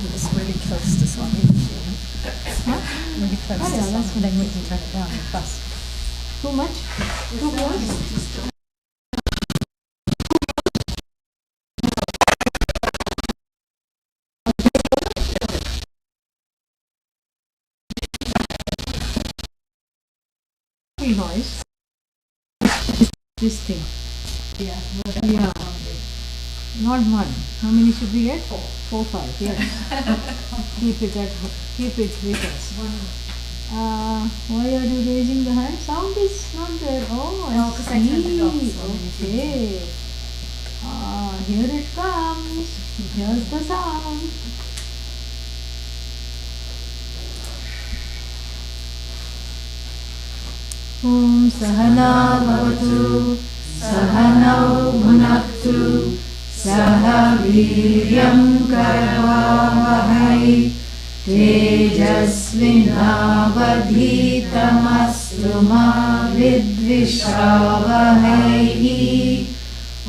It's really close to Swami. Huh? Really close to Yeah, that's Swami. Then we can turn it down plus. Too much? Too close? Noise. This thing. Yeah. Yeah. Not one. How many should we get? 4, 5. Yes. Keep it with us. Why are you raising the hand? Sound is not there. Oh, I because I turned it off. see. Okay. Here it comes. Here's the sound. Om Sahana Bhavatu Sahanau Bhunaktu Saha Viryam Karavahai Tejasvinavadhitamastu ma vidvishavahai.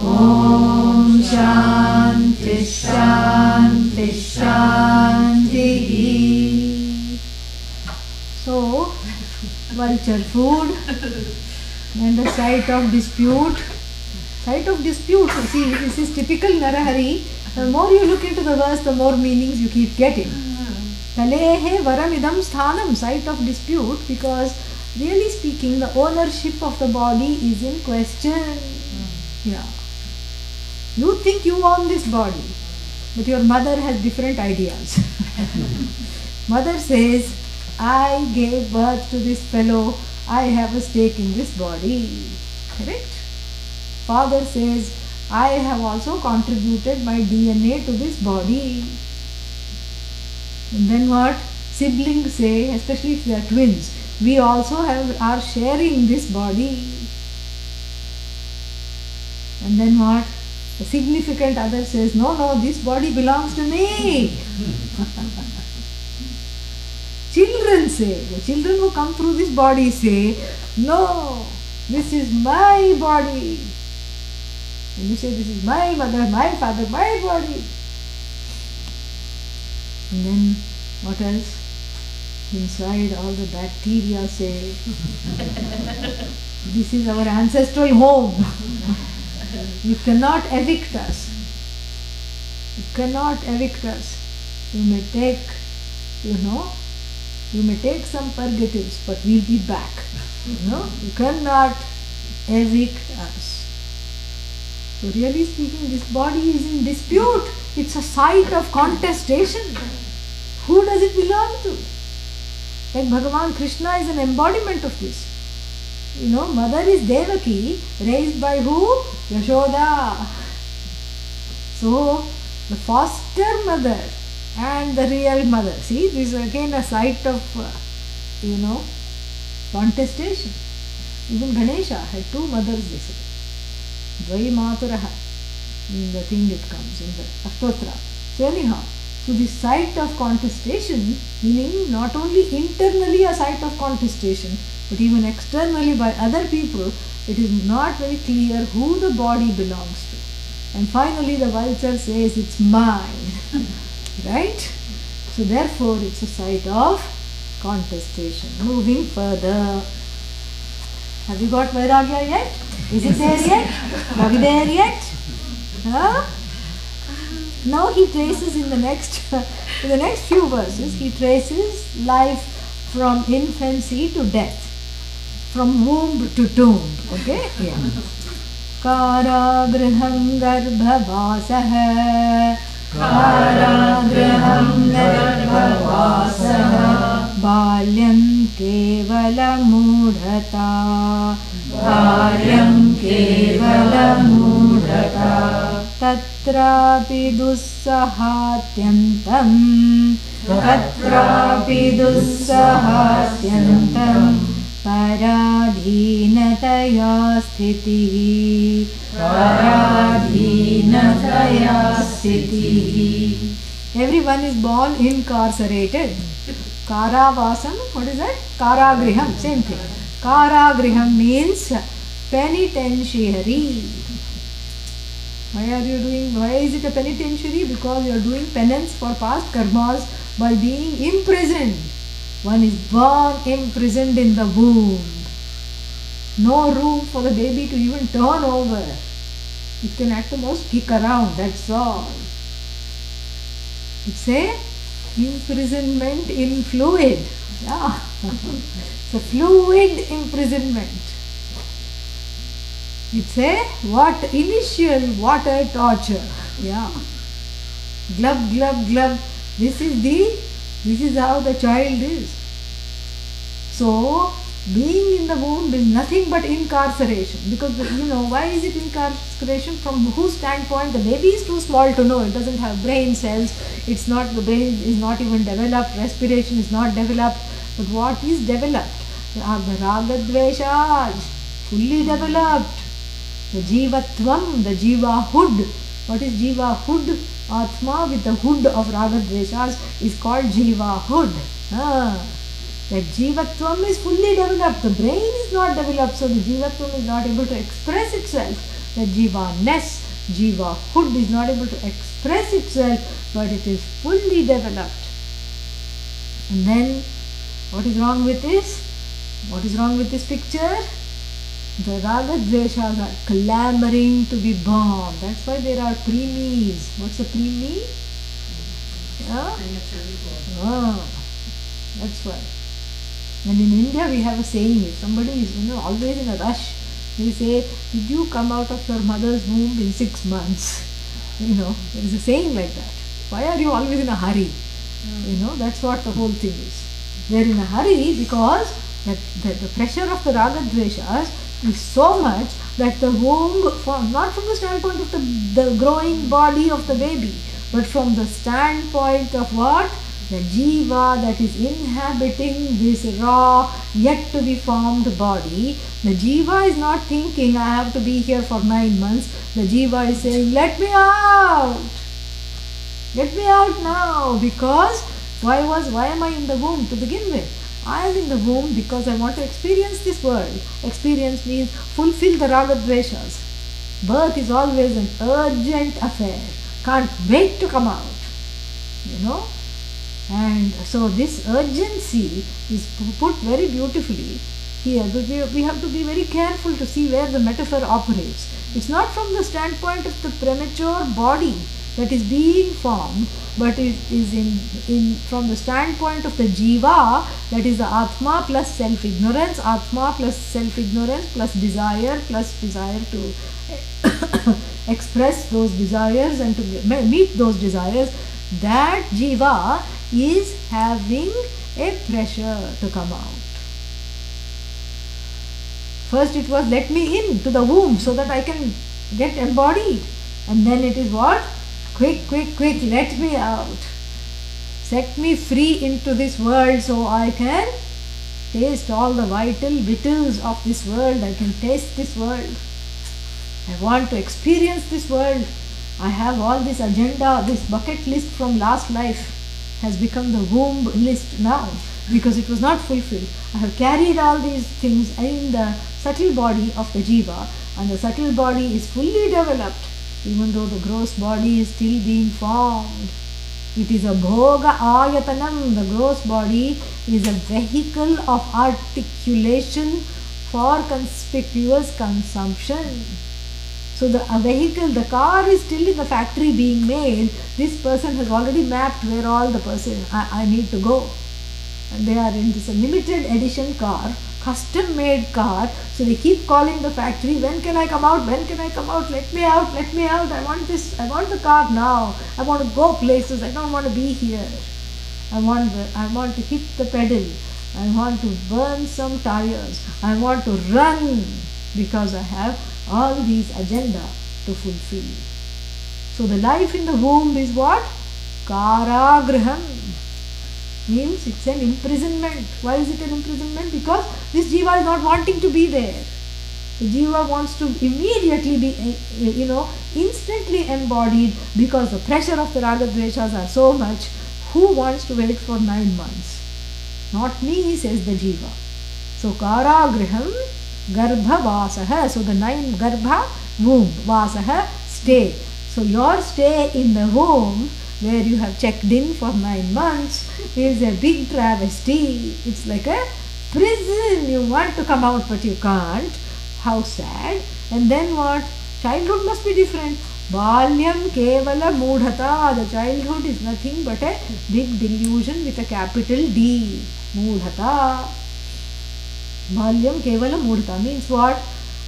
Om Shanti Shanti Shanti. So, vulture food and the site of dispute. Site of dispute, see, this is typical Narahari. The more you look into the verse, the more meanings you keep getting. Kalehe varamidam sthanam, site of dispute, because really speaking, the ownership of the body is in question. Yeah. You think you own this body, but your mother has different ideas. Mother says, I gave birth to this fellow, I have a stake in this body. Correct? Father says, I have also contributed my DNA to this body. And then what? Siblings say, especially if they are twins, we also are sharing this body. And then what? The significant other says, no, this body belongs to me. Children say, the children who come through this body say, no, this is my body. And you say, this is my mother, my father, my body. And then what else? Inside all the bacteria say, this is our ancestral home. You cannot evict us. You cannot evict us. You may take, you may take some purgatives, but we'll be back. You cannot evict us. So really speaking, this body is in dispute. It's a site of contestation. Who does it belong to? Like Bhagavan Krishna is an embodiment of this. Mother is Devaki, raised by who? Yashoda. So, the foster mother and the real mother. See, this is again a site of, contestation. Even Ganesha had 2 mothers, they say. Dvai Maturaha. In the thing it comes, in the Ashtotra. So anyhow, so this site of contestation, meaning not only internally a site of contestation, but even externally by other people, it is not very clear who the body belongs to. And finally the vulture says it's mine. Right? So therefore it's a site of contestation. Moving further. Have you got Vairagya yet? Is it there yet? Are we there yet? Huh? Now he traces in the next few verses, he traces life from infancy to death. From womb to tomb. Okay? Yeah. Karagriham garbhavasaha. Karagriham garbhavasaha. Balyam kevala mudhata. Balyam kevala mudhata. Tatrapi dussahatyantam. Tatrapi dussahatyantam. Paradhinataya sthitihi. Paradhinataya sthitihi. Everyone is born incarcerated. Karavasam, what is that? Karagriham, same thing. Karagriham means penitentiary. Why is it a penitentiary? Because you are doing penance for past karmas by being imprisoned. One is born imprisoned in the womb. No room for the baby to even turn over. It can at the most kick around, that's all. It's a imprisonment in fluid. Yeah. It's a fluid imprisonment. It's a initial water torture. Yeah. Glub, glub, glub. This is how the child is. So, being in the womb is nothing but incarceration. Because, why is it incarceration? From whose standpoint? The baby is too small to know. It doesn't have brain cells. The brain is not even developed. Respiration is not developed. But what is developed? The ragadveshas, fully developed. The jivatvam, the jivahood. What is jivahood? Atma with the hood of ragadveshas is called jivahood. That jivatvam is fully developed. The brain is not developed, so the jivatvam is not able to express itself. The jivaness, jivahood is not able to express itself, but it is fully developed. And then, what is wrong with this? What is wrong with this picture? The ragadveshas are clamoring to be born. That's why there are preemies. What's a preemie? Yeah? That's why. And in India we have a saying, if somebody is always in a rush, they say, did you come out of your mother's womb in 6 months? There is a saying like that. Why are you always in a hurry? That's what the whole thing is. They are in a hurry because the pressure of the ragadveshas is so much that the womb, not from the standpoint of the growing body of the baby, but from the standpoint of what? The jiva that is inhabiting this raw, yet to be formed body. The jiva is not thinking, I have to be here for 9 months. The jiva is saying, let me out. Let me out now. Because why am I in the womb to begin with? I am in the womb because I want to experience this world. Experience means fulfill the ragadveshas. Birth is always an urgent affair. Can't wait to come out. And so this urgency is put very beautifully here. We have to be very careful to see where the metaphor operates. It's not from the standpoint of the premature body that is being formed, but it is in from the standpoint of the jiva, that is the atma plus self-ignorance, atma plus self-ignorance plus desire to express those desires and to meet those desires. That jiva is having a pressure to come out. First it was, let me in to the womb so that I can get embodied. And then it is what? Quick, let me out. Set me free into this world so I can taste all the vital vitals of this world. I can taste this world. I want to experience this world. I have all this agenda, this bucket list from last life has become the womb list now because it was not fulfilled. I have carried all these things in the subtle body of the jiva, and the subtle body is fully developed even though the gross body is still being formed. It is a bhoga ayatanam. The gross body is a vehicle of articulation for conspicuous consumption. So a vehicle, the car is still in the factory being made. This person has already mapped where all the person I need to go. And they are in this limited edition car, custom made car. So they keep calling the factory, when can I come out? When can I come out? Let me out, let me out. I want this, I want the car now. I want to go places. I don't want to be here. I want to hit the pedal. I want to burn some tires. I want to run because I have all these agenda to fulfill. So the life in the womb is what? Karagraham. Means it's an imprisonment. Why is it an imprisonment? Because this jiva is not wanting to be there. The jiva wants to immediately be, instantly embodied because the pressure of the ragadveshas are so much. Who wants to wait for 9 months? Not me, says the jiva. So Karagraham, Garbha Vasaha. So the 9 Garbha, womb, Vasaha, stay. So your stay in the home where you have checked in for 9 months is a big travesty. It's like a prison. You want to come out but you can't. How sad. And then what? Childhood must be different. Balyam kevala moodhata. The childhood is nothing but a big delusion with a capital D. Moodhata. Balyam kevala moodhata means what?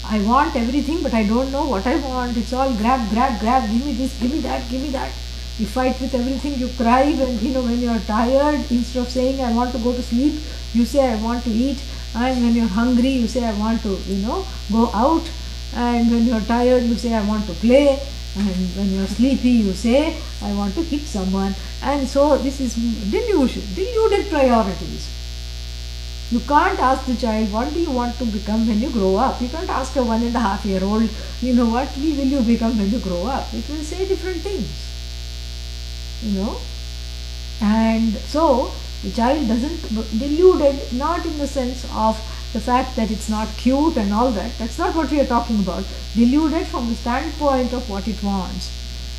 I want everything but I don't know what I want. It's all grab, grab, grab. Give me this, give me that, give me that. You fight with everything. You cry when you are tired. Instead of saying I want to go to sleep, you say I want to eat. And when you're hungry, you say I want to go out. And when you're tired, you say I want to play. And when you're sleepy, you say I want to hit someone. And so this is delusion, deluded priorities. You can't ask the child, what do you want to become when you grow up? You can't ask a 1.5-year-old, what will you become when you grow up? It will say different things. And so the child doesn't, deluded, not in the sense of the fact that it's not cute and all that. That's not what we are talking about. Deluded from the standpoint of what it wants.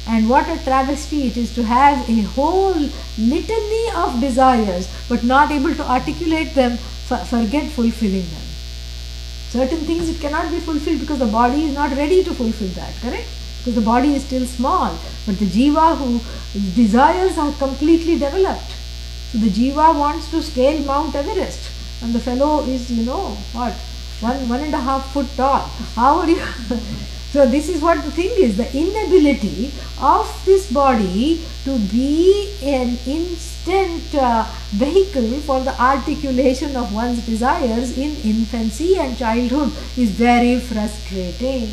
And what a travesty it is to have a whole litany of desires but not able to articulate them, forget fulfilling them. Certain things it cannot be fulfilled because the body is not ready to fulfill that, correct? Because the body is still small. But the jiva whose desires are completely developed. So the jiva wants to scale Mount Everest. And the fellow is, 1.5 foot tall. How are you? So this is what the thing is, the inability of this body to be an instant vehicle for the articulation of one's desires in infancy and childhood is very frustrating.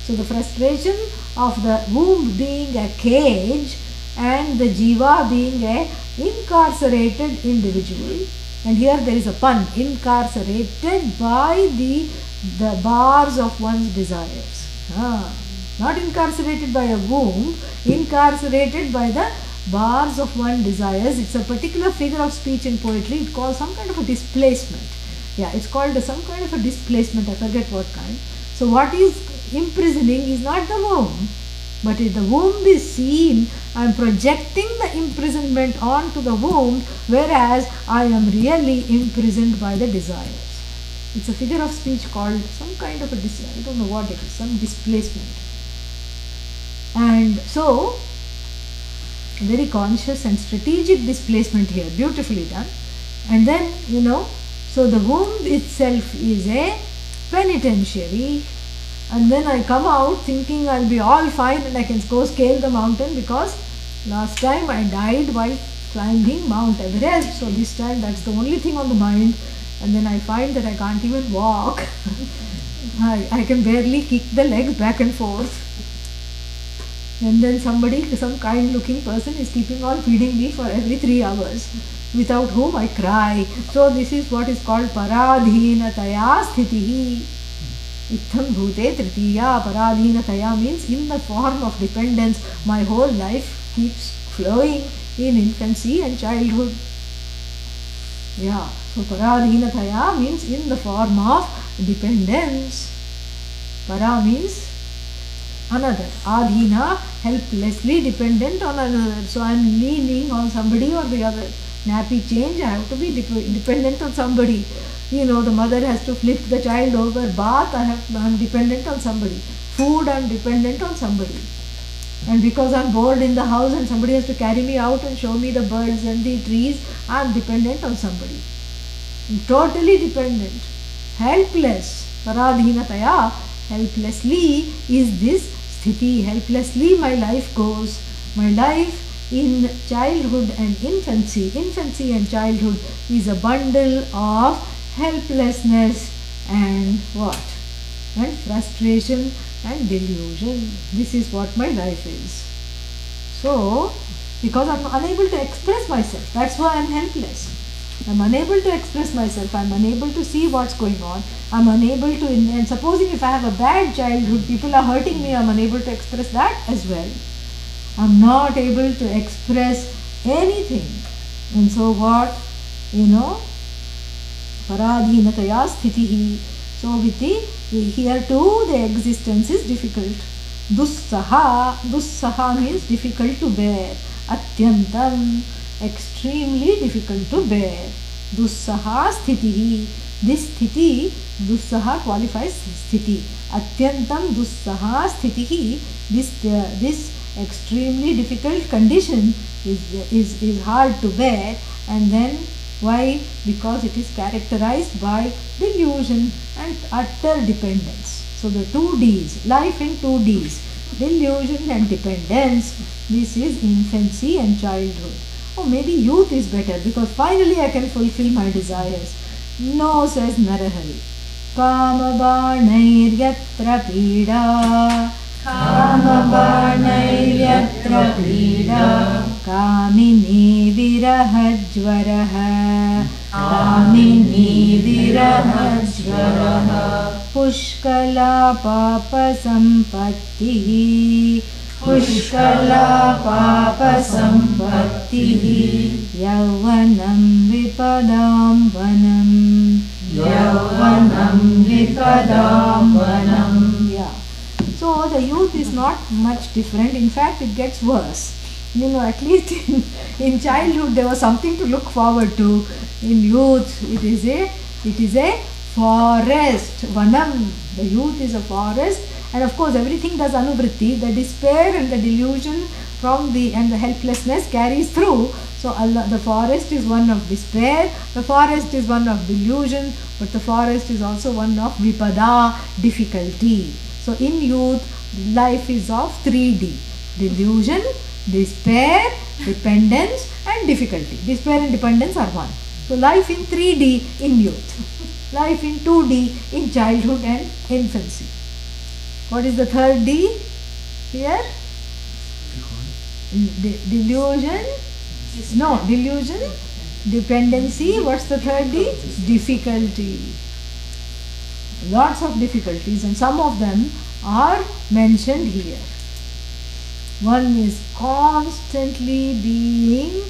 So the frustration of the womb being a cage and the jiva being a incarcerated individual. And here there is a pun, incarcerated by the bars of one's desires. Not incarcerated by a womb, incarcerated by the bars of one's desires. It's a particular figure of speech in poetry. It's called some kind of a displacement. Yeah, it's called some kind of a displacement. I forget what kind. So what is imprisoning is not the womb, but if the womb is seen, I am projecting the imprisonment onto the womb, whereas I am really imprisoned by the desires. It's a figure of speech called some kind of a I don't know what it is, some displacement. And so, very conscious and strategic displacement here, beautifully done. And then, so the womb itself is a penitentiary. And then I come out thinking I'll be all fine and I can go scale the mountain because last time I died while climbing Mount Everest. So this time that's the only thing on the mind. And then I find that I can't even walk. I can barely kick the legs back and forth. And then some kind looking person is keeping on feeding me for every 3 hours, without whom I cry. So this is what is called paradhinataya sthitihi. Itham bhute tritiya. Paradhinataya means in the form of dependence. My whole life keeps flowing in infancy and childhood. Yeah, so paradhinataya means in the form of dependence. Para means another. Adhina, helplessly dependent on another. So I am leaning on somebody or the other. Nappy change, I have to be dependent on somebody. The mother has to flip the child over. Bath, I am dependent on somebody. Food, I am dependent on somebody. And because I am bored in the house and somebody has to carry me out and show me the birds and the trees, I am dependent on somebody. I'm totally dependent. Helpless. Paradhinataya. Helplessly is this sthiti. Helplessly my life goes. My life in childhood and infancy and childhood is a bundle of helplessness and what? And frustration and delusion. This is what my life is. So, because I am unable to express myself, that's why I am helpless. I am unable to express myself, I am unable to see what's going on, I am unable to, and supposing if I have a bad childhood, people are hurting me, I am unable to express that as well. I am not able to express anything. And so what? Paradhinataya sthitihi. So with here too the existence is difficult. Dussaha means difficult to bear. Atyantam, extremely difficult to bear. Dussaha sthitihi. This sthiti, dussaha qualifies sthiti. Atyantam dussaha sthitihi. This extremely difficult condition is hard to bear. And then why? Because it is characterized by delusion and utter dependence. So the two Ds, life in two Ds, delusion and dependence. This is infancy and childhood. Or maybe youth is better because finally I can fulfill my desires. No, says Narahari. Kamabarnairyatra pida. Kamabarnairyatra pida. Kamini virahajvaraha. Kamini virahajvaraha. Pushkala papa sampattihi. Pushkala papa sampattihi. Yauvanam vipadam vanam. Yauvanam vipadam vanam. Yeah. So the youth is not much different. In fact, it gets worse. At least in childhood there was something to look forward to. In youth, it is a forest. Vanam. The youth is a forest, and of course everything does anuvritti. The despair and the delusion and the helplessness carries through. So Allah, the forest is one of despair, the forest is one of delusion, but the forest is also one of vipada, difficulty. So in youth, life is of 3D: delusion, despair, dependence, and difficulty. Despair and dependence are one. So life in 3D in youth, life in 2D in childhood and infancy. What is the third D here? Delusion. No, delusion, dependency. What's the third D? Difficulty. Lots of difficulties, and some of them are mentioned here. One is constantly being,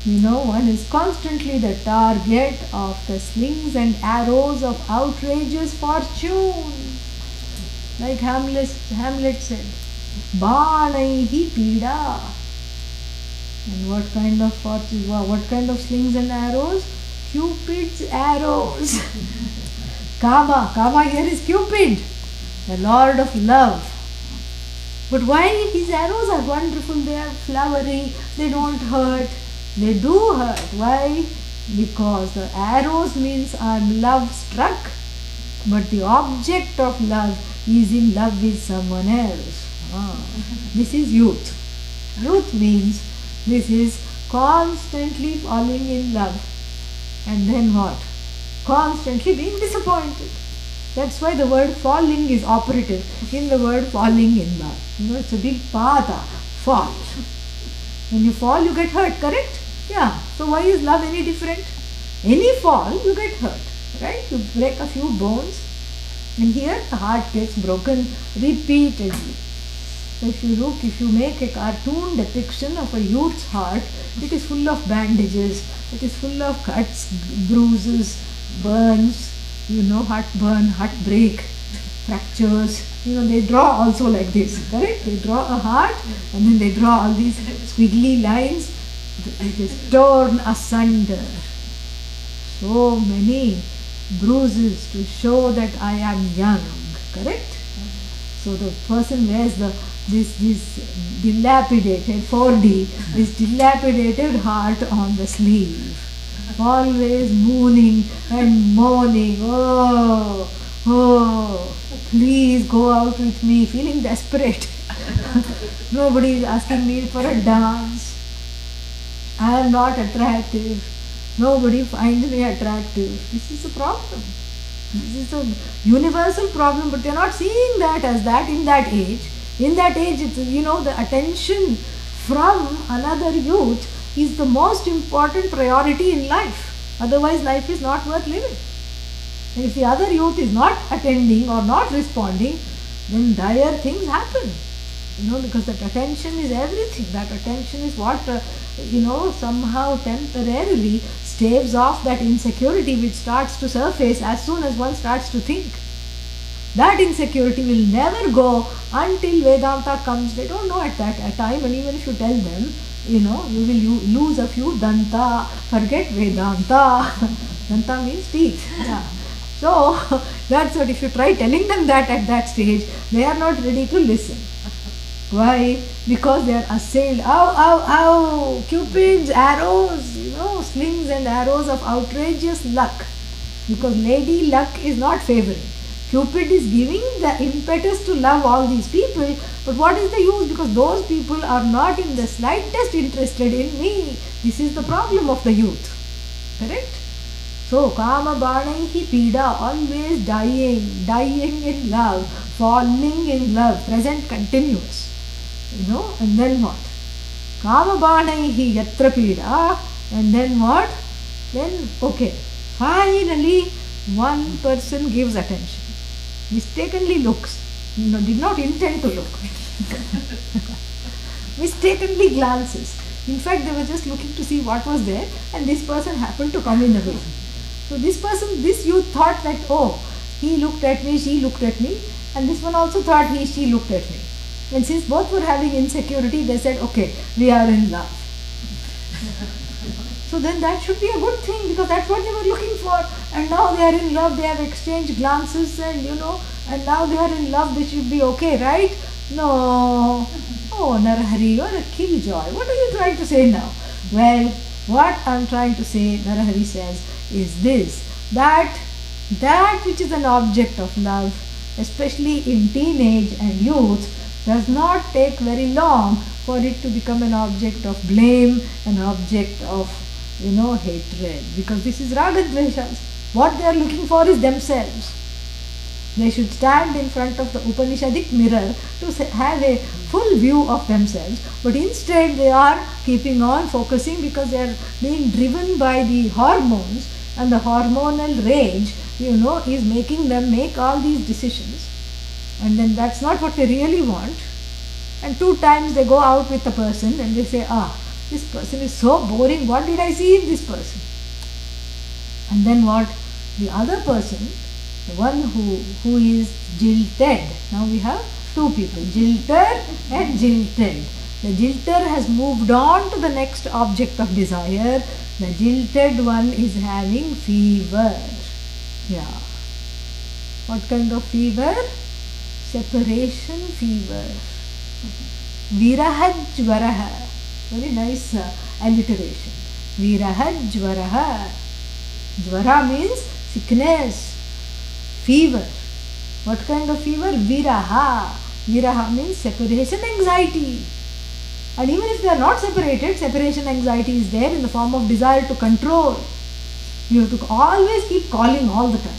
one is constantly the target of the slings and arrows of outrageous fortune. Like Hamlet said, Banaihi pida. And what kind of fortune, what kind of slings and arrows? Cupid's arrows. Kama here is Cupid, the Lord of love. But why his arrows are wonderful, they are flowery, they don't hurt. They do hurt. Why? Because the arrows means are love struck, but the object of love is in love with someone else. This is youth. Youth means this is constantly falling in love. And then what? Constantly being disappointed. That's why the word falling is operative in the word falling in love. It's a big pada, fall. When you fall, you get hurt, correct? Yeah. So why is love any different? Any fall, you get hurt, right? You break a few bones, and here the heart gets broken repeatedly. So if you make a cartoon depiction of a youth's heart, it is full of bandages, it is full of cuts, bruises, burns, heartburn, heartbreak, fractures. They draw also like this, correct? They draw a heart and then they draw all these squiggly lines. It is torn asunder. So many bruises to show that I am young, correct? So the person wears this dilapidated 4D, this dilapidated heart on the sleeve, always mooning and moaning, oh, please go out with me, feeling desperate. Nobody is asking me for a dance. I am not attractive. Nobody finds me attractive. This is a problem. This is a universal problem, but they are not seeing that as that in that age. In that age, it's, the attention from another youth is the most important priority in life. Otherwise, life is not worth living. And if the other youth is not attending or not responding, then dire things happen. Because that attention is everything. That attention is what, somehow temporarily staves off that insecurity which starts to surface as soon as one starts to think. That insecurity will never go until Vedanta comes. They don't know at that time, and even if you tell them, you will lose a few danta, forget Vedanta. Danta means teeth. Yeah. So that's what, if you try telling them that at that stage, they are not ready to listen. Why? Because they are assailed. Ow, ow, ow! Cupid's arrows, slings and arrows of outrageous luck. Because Lady Luck is not favoring. Cupid is giving the impetus to love all these people, but what is the use? Because those people are not in the slightest interested in me. This is the problem of the youth. Correct? So, Kama Banaihi Pida, always dying in love, falling in love, present continuous. And then what? Kama Banaihi Yatra Pida, and then what? Then, okay, finally, one person gives attention. Mistakenly looks, did not intend to look. Mistakenly glances. In fact, they were just looking to see what was there, and this person happened to come in the way. So this youth thought that, oh, he looked at me, she looked at me, and this one also thought she looked at me. And since both were having insecurity, they said, okay, we are in love. So then that should be a good thing, because that's what they were looking for. And now they are in love, they have exchanged glances, and and now they are in love, they should be okay, right? No. Oh, Narahari, you are a killjoy. What are you trying to say now? Well, what I am trying to say, Narahari says, is this, that which is an object of love, especially in teenage and youth, does not take very long for it to become an object of blame, an object of hatred, because this is ragadveshas. What they are looking for is themselves. They should stand in front of the Upanishadic mirror to have a full view of themselves, but instead they are keeping on focusing because they are being driven by the hormones, and the hormonal rage is making them make all these decisions, and then that's not what they really want. And 2 times they go out with a person and they say, this person is so boring, what did I see in this person? And then what? The other person, the one who is jilted. Now we have 2 people, jilter and jilted. The jilter has moved on to the next object of desire. The jilted one is having fever. Yeah. What kind of fever? Separation fever. Virahajvaraha. Very nice alliteration. Virahajvaraha. Jvara means sickness, fever. What kind of fever? Viraha. Viraha means separation anxiety. And even if they are not separated, separation anxiety is there in the form of desire to control. You have to always keep calling all the time.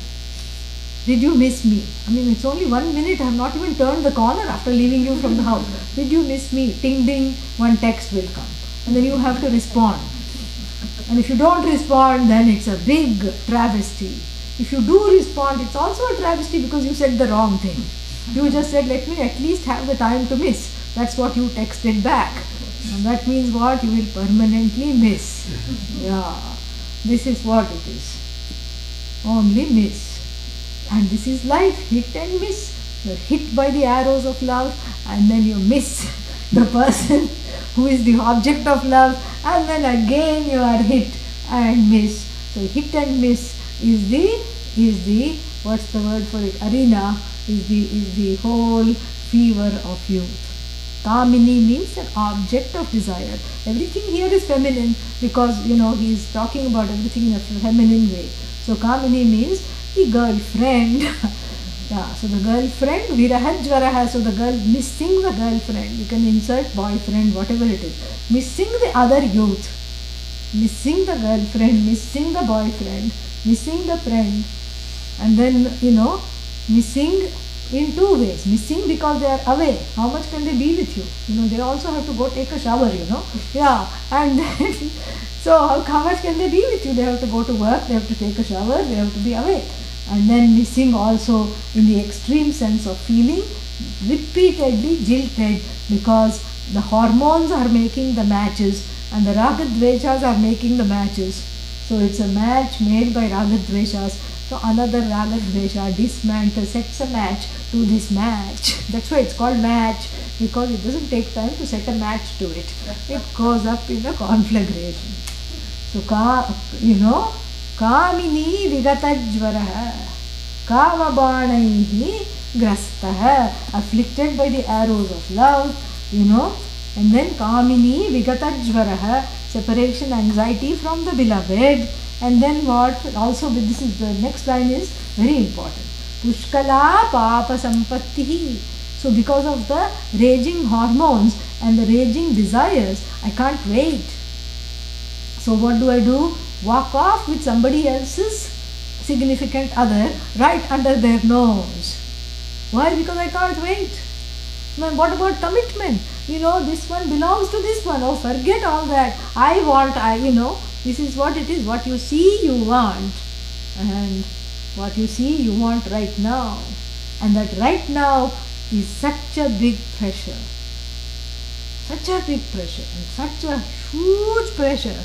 Did you miss me? I mean, it's only 1 minute. I have not even turned the corner after leaving you from the house. Did you miss me? Ding ding, one text will come. And then you have to respond. And if you don't respond, then it's a big travesty. If you do respond, it's also a travesty because you said the wrong thing. You just said, let me at least have the time to miss. That's what you texted back. And that means what? You will permanently miss. Yeah. This is what it is. Only miss. And this is life, hit and miss. You're hit by the arrows of love, and then you miss the person who is the object of love, and then again you are hit and miss. So hit and miss is the what's the word for it? Arena is the whole fever of youth. Kamini means an object of desire. Everything here is feminine because he is talking about everything in a feminine way. So Kamini means the girlfriend. Yeah, so the girlfriend, virahajvaraha, so the girl, missing the girlfriend. You can insert boyfriend, whatever it is. Missing the other youth. Missing the girlfriend, missing the boyfriend, missing the friend. And then, missing in 2 ways. Missing because they are away. How much can they be with you? They also have to go take a shower, Yeah, and then, so how much can they be with you? They have to go to work, they have to take a shower, they have to be away. And then missing also in the extreme sense of feeling repeatedly jilted because the hormones are making the matches and the ragadveshas are making the matches. So it's a match made by ragadveshas So another raga dvesha dismantles, sets a match to this match. That's why it's called match, because it doesn't take time to set a match to it. It goes up in a conflagration. So kamini vigatajvaraha, kavabanaihi grastaha, afflicted by the arrows of love, and then kamini vigatajvaraha, separation anxiety from the beloved. And then what? Also, this is the next line is very important. Pushkala papa sampattihi. So because of the raging hormones and the raging desires, I can't wait. So what do? Walk off with somebody else's significant other right under their nose. Why? Because I can't wait. Now, what about commitment? This one belongs to this one. Oh, forget all that. This is what it is. What you see, you want. And what you see, you want right now. And that right now is such a big pressure. Such a big pressure and such a huge pressure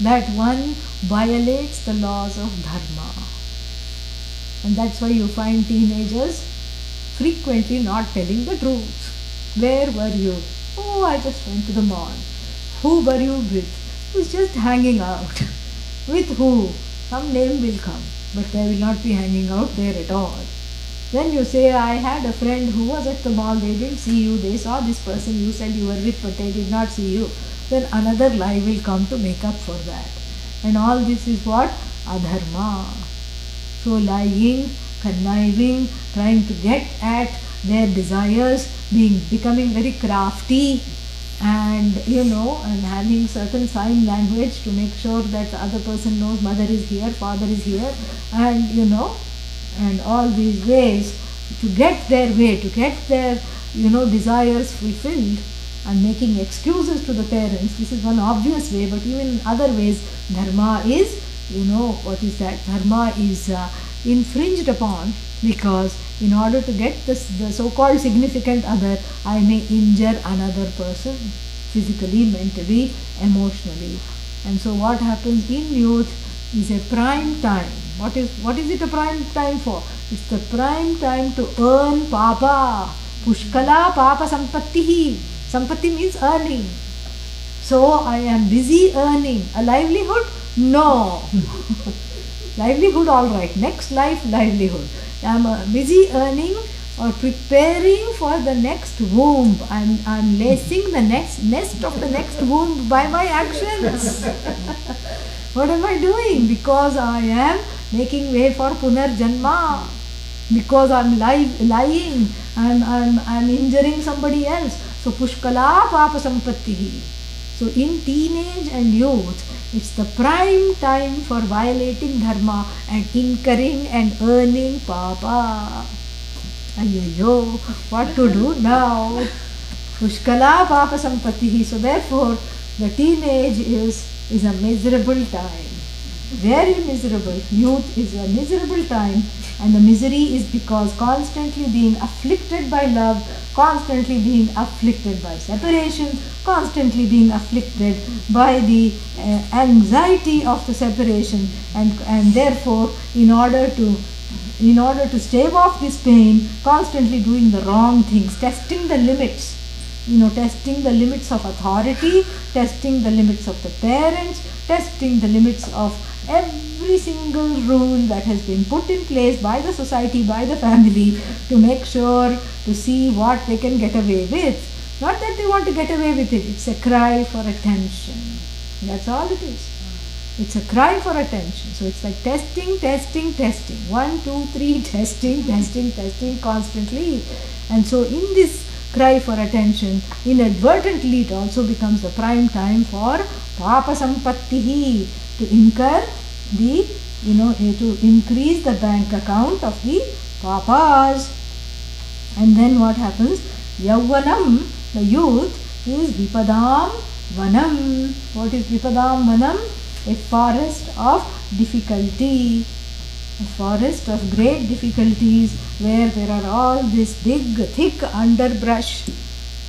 that one violates the laws of dharma. And that's why you find teenagers frequently not telling the truth. Where were you? Oh, I just went to the mall. Who were you with? Who's just hanging out. With who? Some name will come, but they will not be hanging out there at all. Then you say, I had a friend who was at the mall, they didn't see you, they saw this person you said you were with, but they did not see you. Then another lie will come to make up for that. And all this is what? Adharma. So lying, conniving, trying to get at their desires, becoming very crafty, and and having certain sign language to make sure that the other person knows mother is here, father is here, and and all these ways to get their way, to get their desires fulfilled, and making excuses to the parents. This is one obvious way, but even in other ways dharma is what is that? Dharma is infringed upon, because in order to get the so-called significant other, I may injure another person physically, mentally, emotionally. And so what happens in youth is a prime time. What is it a prime time for? It's the prime time to earn papa. Pushkala papa sampattihi. Sampatti means earning. So I am busy earning. A livelihood? No. Livelihood, all right. Next life, livelihood. I am busy earning or preparing for the next womb. I'm lacing the next nest of the next womb by my actions. What am I doing? Because I am making way for punarjanma. Because I'm lying. I'm injuring somebody else. So pushkala papa sampattihi. So in teenage and youth, it's the prime time for violating dharma and incurring and earning papa. Ayyo, what to do now? Pushkala papa sampattihi. So therefore, the teenage is a miserable time. Very miserable. Youth is a miserable time, and the misery is because constantly being afflicted by love, constantly being afflicted by separation, constantly being afflicted by the anxiety of the separation, and therefore in order to stave off this pain, constantly doing the wrong things, testing the limits, testing the limits of authority, testing the limits of the parents, testing the limits of every single rule that has been put in place by the society, by the family, to make sure to see what they can get away with. Not that they want to get away with it, it's a cry for attention. That's all it is. It's a cry for attention. So it's like testing. 1, 2, 3, testing constantly. And so in this cry for attention, inadvertently it also becomes the prime time for papa sampattihi, to incur the, to increase the bank account of the papas. And then what happens? Yauvanam, the youth, is vipadam vanam. What is vipadam vanam? A forest of difficulty. A forest of great difficulties, where there are all this big, thick underbrush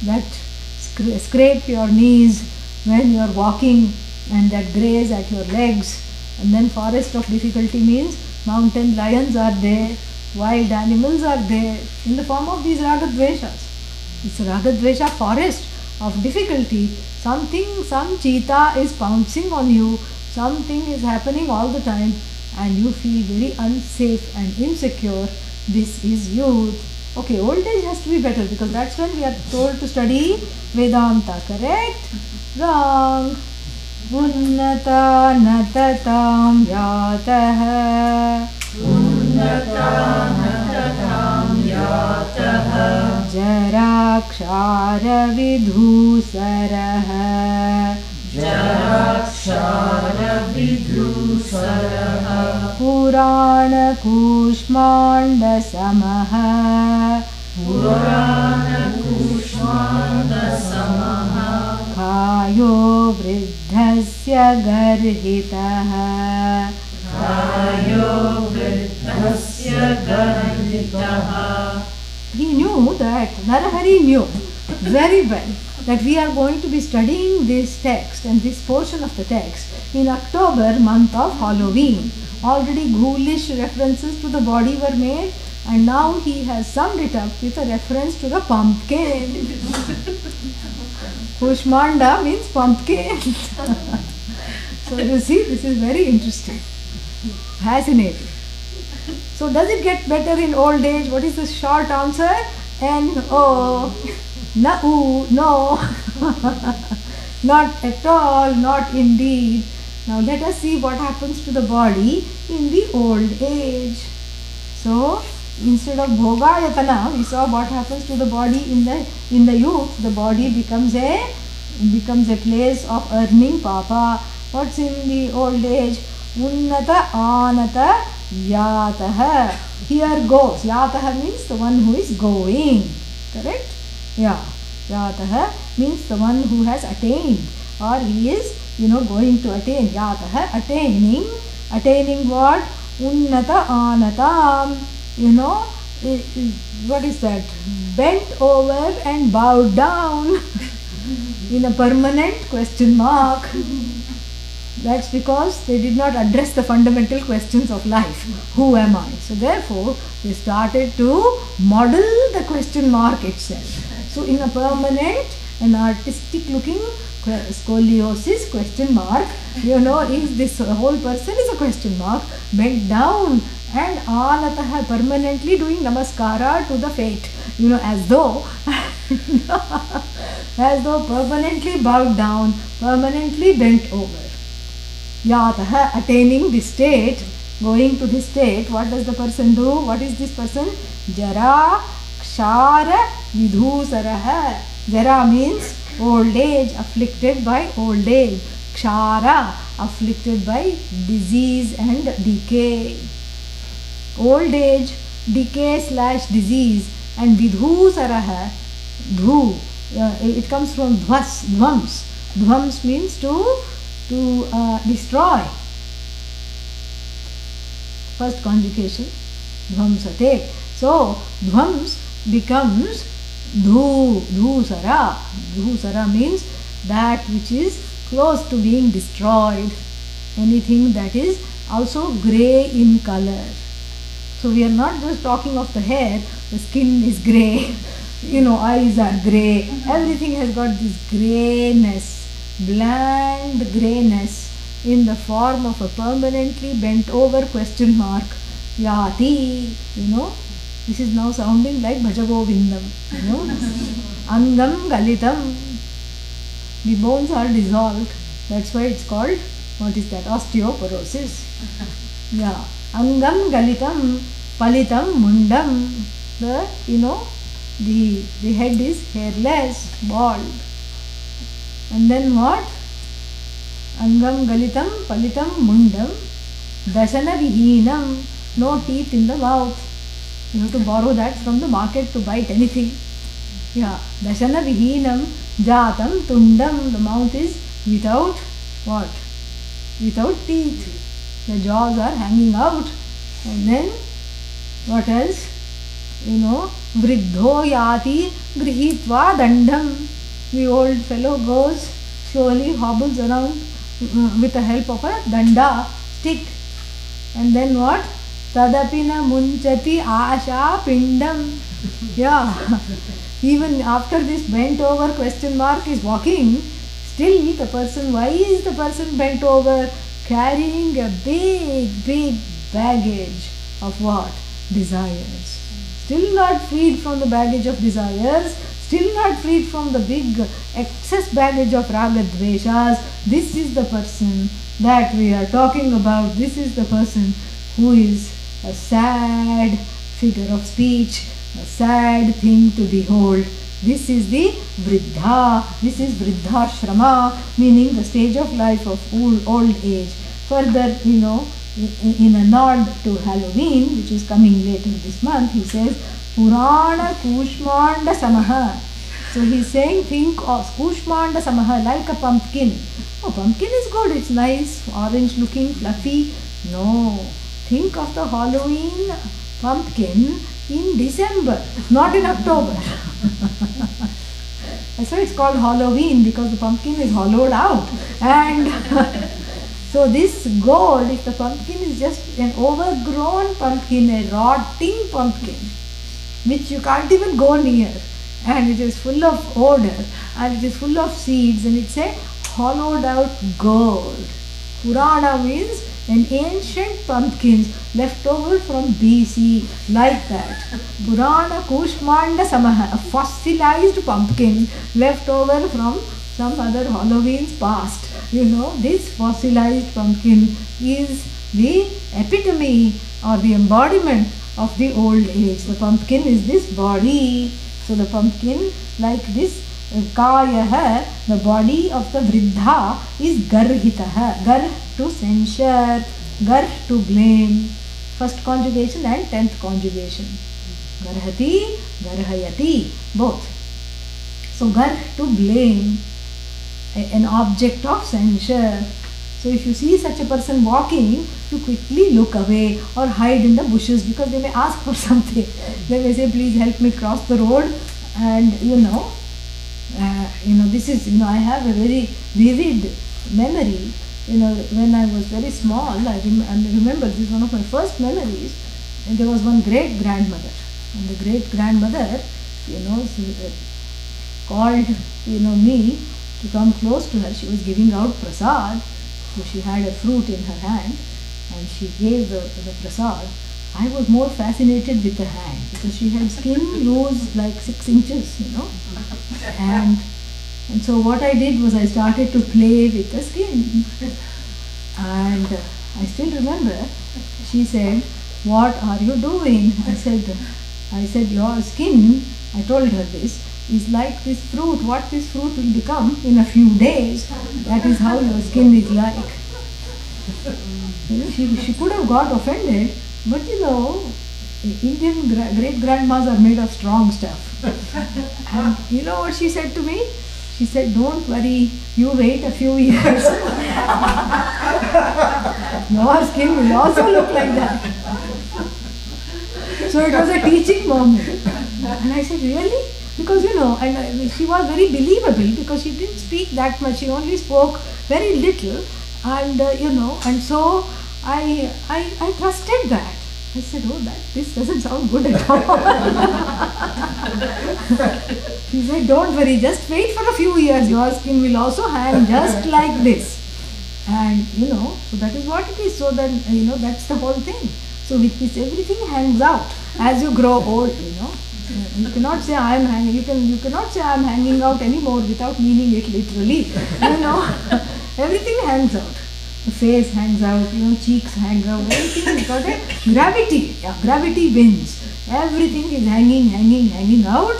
that scrape your knees when you are walking, and that graze at your legs. And then forest of difficulty means Mountain lions are there, wild animals are there in the form of these ragadveshas. It's a ragadvesha forest of difficulty. Some cheetah is pouncing on you, something is happening all the time, and you feel very unsafe and insecure. This is youth. Okay, old age has to be better because that's when we are told to study Vedanta, correct? Wrong. Unnata natatam yatah. Unnata natatam yatah. Jarakshara vidhusarah. Jarakshara vidhusarah. Purana kushmanda samaha. Purana kushmanda samaha. Kayo vridhasya garhitah. Kayo vridhasya garhitah. He knew that, Narahari knew very well that we are going to be studying this text and this portion of the text in October, month of Halloween. Already ghoulish references to the body were made, and now he has summed it up with a reference to the pumpkin. Kushmanda means pumpkin. So you see, this is very interesting, fascinating. So does it get better in old age? What is the short answer? N-O. No, no. Not at all, not indeed. Now let us see what happens to the body in the old age. So instead of bhogayatana, we saw what happens to the body in the youth. The body becomes a place of earning papa. What's in the old age? Unnata anata yatah. Here goes. Yatah means the one who is going. Correct? Yeah. Yatah means the one who has attained, or he is going to attain. Yatah, attaining. Attaining what? Unnata anatam. What is that? Bent over and bowed down in a permanent question mark. That's because they did not address the fundamental questions of life. Who am I? So therefore, they started to model the question mark itself. So in a permanent and artistic looking scoliosis question mark, is this whole person is a question mark, bent down and anatah, permanently doing namaskara to the fate, as though permanently bowed down, permanently bent over. Yatah, attaining this state, going to this state. What does the person do? What is this person? Jara kshara vidhusarah. Jara means old age, afflicted by old age. Kshara, afflicted by disease and decay. Old age, decay / disease, and vidhusarah, dhu, it comes from dhvas, dhvams. Dhvams means to destroy. First conjugation, dhvamsate. So dhvams becomes dhusara. Dhusara means that which is close to being destroyed. Anything that is also grey in color. So we are not just talking of the hair, the skin is grey, eyes are grey. Everything has got this greyness, bland greyness in the form of a permanently bent over question mark. Yati, this is now sounding like Bhajagovindam, Angam Galitam. The bones are dissolved. That's why it's called, what is that? Osteoporosis. Yeah. Angam Galitam Palitam Mundam. The head is hairless, bald. And then what? Angam Galitam Palitam Mundam Dashana Vihinam. No teeth in the mouth. You have to borrow that from the market to bite anything. Yeah. Dashana Vihinam Jatam Tundam. The mouth is without what? Without teeth. The jaws are hanging out. And then what else? Vriddho yati grihitva dandam. The old fellow goes, slowly hobbles around with the help of a danda, stick. And then what? tadapi na munchati asha pindam. Yeah, even after this bent over question mark is walking, still the person, why is the person bent over? Carrying a big baggage of what? Desires. Still not freed from the baggage of desires, still not freed from the big excess baggage of raga dveshas. This is the person that we are talking about. This is the person who is a sad figure of speech, a sad thing to behold. This is the Vriddha. This is Vriddhashrama, meaning the stage of life of old age. Further, in a nod to Halloween, which is coming later this month, he says, Purana Kushmanda Samaha. So he's saying, think of Kushmanda Samaha, like a pumpkin. Oh, pumpkin is good, it's nice, orange looking, fluffy. No, think of the Halloween pumpkin in December, not in October. That's why it's called Halloween, because the pumpkin is hollowed out. And so this gold, if the pumpkin is just an overgrown pumpkin, a rotting pumpkin, which you can't even go near, and it is full of odor, and it is full of seeds, and it's a hollowed out gold. Purana means an ancient pumpkin left over from BC, like that. Purana Kushmanda Samaha, a fossilized pumpkin left over from some other Halloween's past. This fossilized pumpkin is the epitome or the embodiment of the old age. The pumpkin is this body. So the pumpkin, like this Kayaha, the body of the Vriddha, is Garhitaha. Gar to censure, Gar to blame. First conjugation and 10th conjugation. Garhati, Garhayati, both. So Gar to blame, an object of censure. So if you see such a person walking, you quickly look away or hide in the bushes, because they may ask for something. They may say, please help me cross the road. And this is, I have a very vivid memory. When I was very small, I remember this is one of my first memories. And there was one great grandmother, and the great grandmother, called, me to come close to her. She was giving out prasad, so she had a fruit in her hand, and she gave the prasad. I was more fascinated with the hand, because she had skin loose like 6 inches, and so what I did was I started to play with the skin. And I still remember, she said, what are you doing? I said, your skin, I told her this, is like this fruit. What this fruit will become in a few days, that is how your skin is like. She could have got offended, but Indian great grandmas are made of strong stuff. And you know what she said to me? She said, don't worry, you wait a few years. Your skin will also look like that. So it was a teaching moment. And I said, really? Because and she was very believable, because she didn't speak that much. She only spoke very little. And and so I trusted that. I said, oh, this doesn't sound good at all. She said, don't worry, just wait for a few years, your skin will also hang just like this. And so that is what it is. So then, that's the whole thing. So with this, everything hangs out as you grow old, You cannot say I am hanging, you cannot say I am hanging out anymore without meaning it literally. Everything hangs out. The face hangs out, cheeks hang out, everything is got a gravity. Yeah, gravity wins. Everything is hanging out.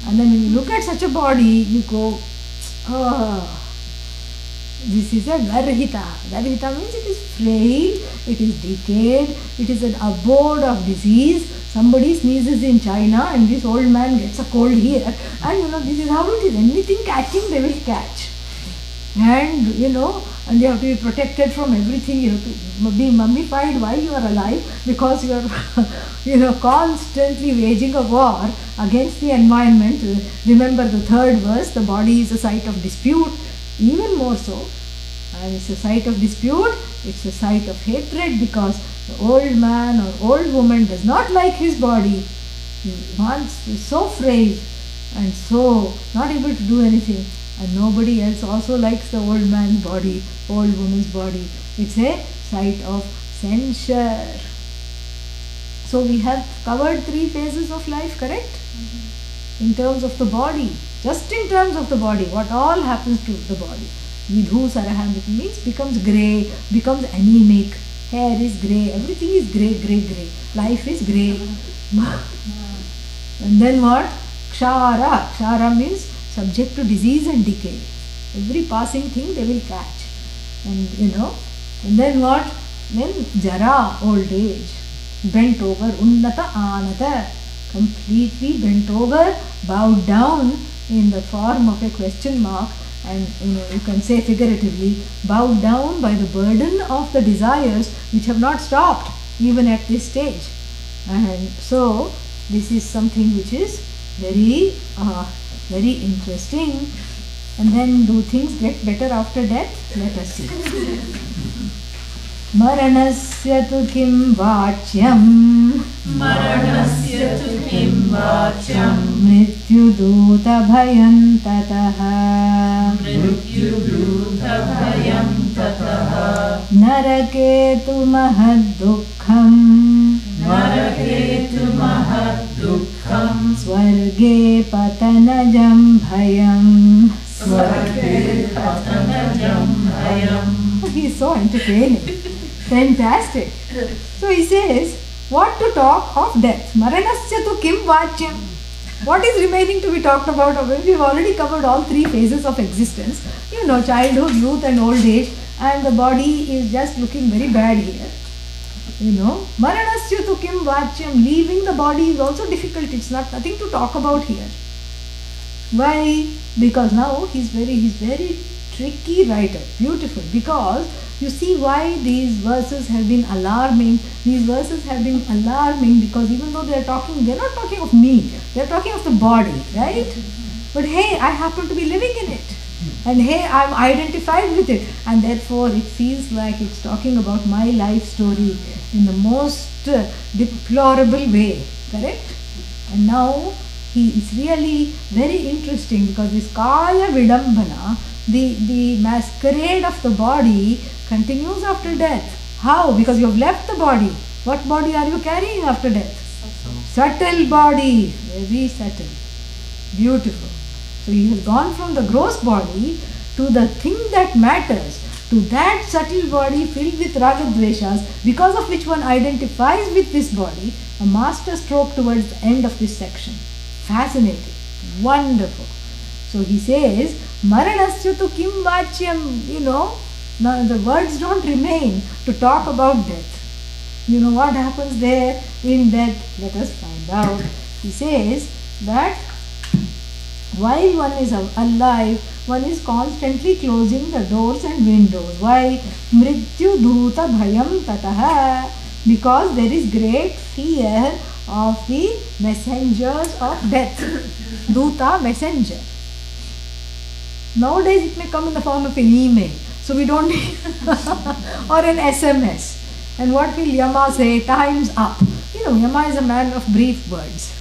And then when you look at such a body, you go, oh, this is a Garhita. Garhita means it is frail, it is decayed, it is an abode of disease. Somebody sneezes in China and this old man gets a cold here. And this is how it is. Anything catching, they will catch. And and you have to be protected from everything. You have to be mummified while you are alive, because you are constantly waging a war against the environment. Remember the third verse, the body is a site of dispute. Even more so, And it's a site of dispute, it's a site of hatred, because the old man or old woman does not like his body. He is so frail and so not able to do anything, and nobody else also likes the old man's body, old woman's body. It's a site of censure. So we have covered 3 phases of life, correct? In terms of the body, just in terms of the body, what all happens to the body. Vidhu Saraham, it means becomes grey, becomes anemic, hair is grey, everything is grey. Life is grey. And then what? Kshara. Kshara means subject to disease and decay. Every passing thing they will catch. And and then what? Then Jara, old age. Bent over, Unnata Anata. Completely bent over, bowed down in the form of a question mark, and you can say figuratively, bowed down by the burden of the desires which have not stopped even at this stage. And so this is something which is very very interesting. And then, do things get better after death? Let us see. Maranasya tu kim vachyam, Maranasya tu kim vachyam, mrityuduta bhayam tataha, mrityuduta bhayam tataha, naraketu mahad dukkham, naraketu mahad dukkham, swarge patanajam bhayam. swarge patanajam bhayam. He is so entertaining. Fantastic. So he says, what to talk of death? Maranasya tu kim vachyam. What is remaining to be talked about? We have already covered all 3 phases of existence. Childhood, youth and old age. And the body is just looking very bad here. Maranasya tu kim vachyam. Leaving the body is also difficult. It's nothing to talk about here. Why? Because now he's very tricky writer. Beautiful. Because you see why these verses have been alarming. These verses have been alarming because even though they're not talking of me, they're talking of the body, right? But hey, I happen to be living in it. And hey, I'm identified with it. And therefore it feels like it's talking about my life story in the most deplorable way. Correct? And now it's really very interesting because this Kaya Vidambana, the masquerade of the body, continues after death. How? Because you have left the body. What body are you carrying after death? Subtle body. Very subtle. Beautiful. So he has gone from the gross body to the thing that matters, to that subtle body filled with ragadveshas, because of which one identifies with this body. A master stroke towards the end of this section. Fascinating. Wonderful. So he says, Maranasya tu kim vachyam, now the words don't remain to talk about death. What happens there in death? Let us find out. He says that while one is alive, one is constantly closing the doors and windows. Why? Mrityu dhuta bhayam tataha. Because there is great fear of the messengers of death. Dhuta, messenger. Nowadays it may come in the form of an email. So we don't need or an SMS. And what will Yama say? Time's up. Yama is a man of brief words.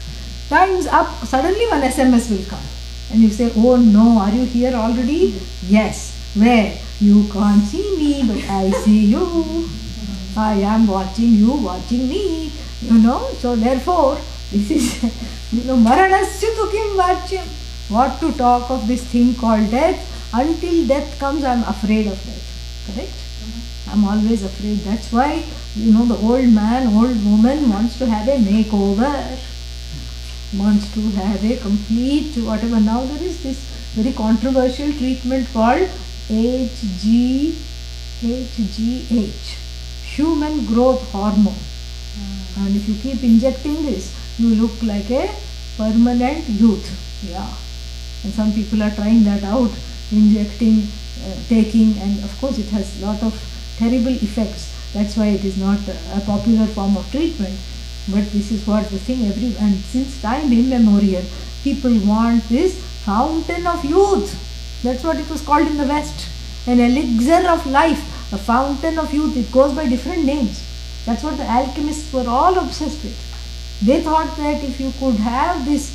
Time's up. Suddenly one SMS will come. And you say, oh no, are you here already? Yes. Where? You can't see me, but I see you. I am watching you, watching me. So therefore, this is, Maranasya tu kim vachyam. What to talk of this thing called death? Until death comes, I am afraid of death. Correct? I am always afraid. That's why, the old man, old woman wants to have a makeover. Wants to have a complete whatever. Now there is this very controversial treatment called HGH, human growth hormone. And if you keep injecting this, you look like a permanent youth. Yeah. And some people are trying that out, injecting, taking, and of course it has a lot of terrible effects. That's why it is not a popular form of treatment. But this is what the thing, and since time immemorial, people want this fountain of youth. That's what it was called in the West. an elixir of life, a fountain of youth. It goes by different names. That's what the alchemists were all obsessed with. They thought that if you could have this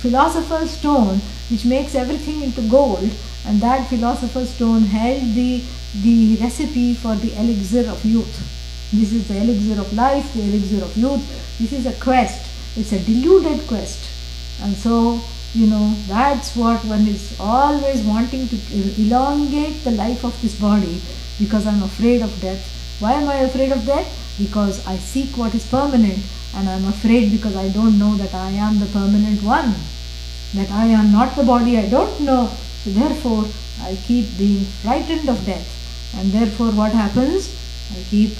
philosopher's stone which makes everything into gold, and that philosopher's stone held the recipe for the elixir of youth. This is the elixir of life, the elixir of youth. This is a quest. It's a deluded quest. And so, that's what one is always wanting to elongate the life of this body, because I'm afraid of death. Why am I afraid of death? Because I seek what is permanent, and I'm afraid because I don't know that I am the permanent one, that I am not the body. I don't know. So therefore, I keep being frightened of death. And therefore, what happens? I keep,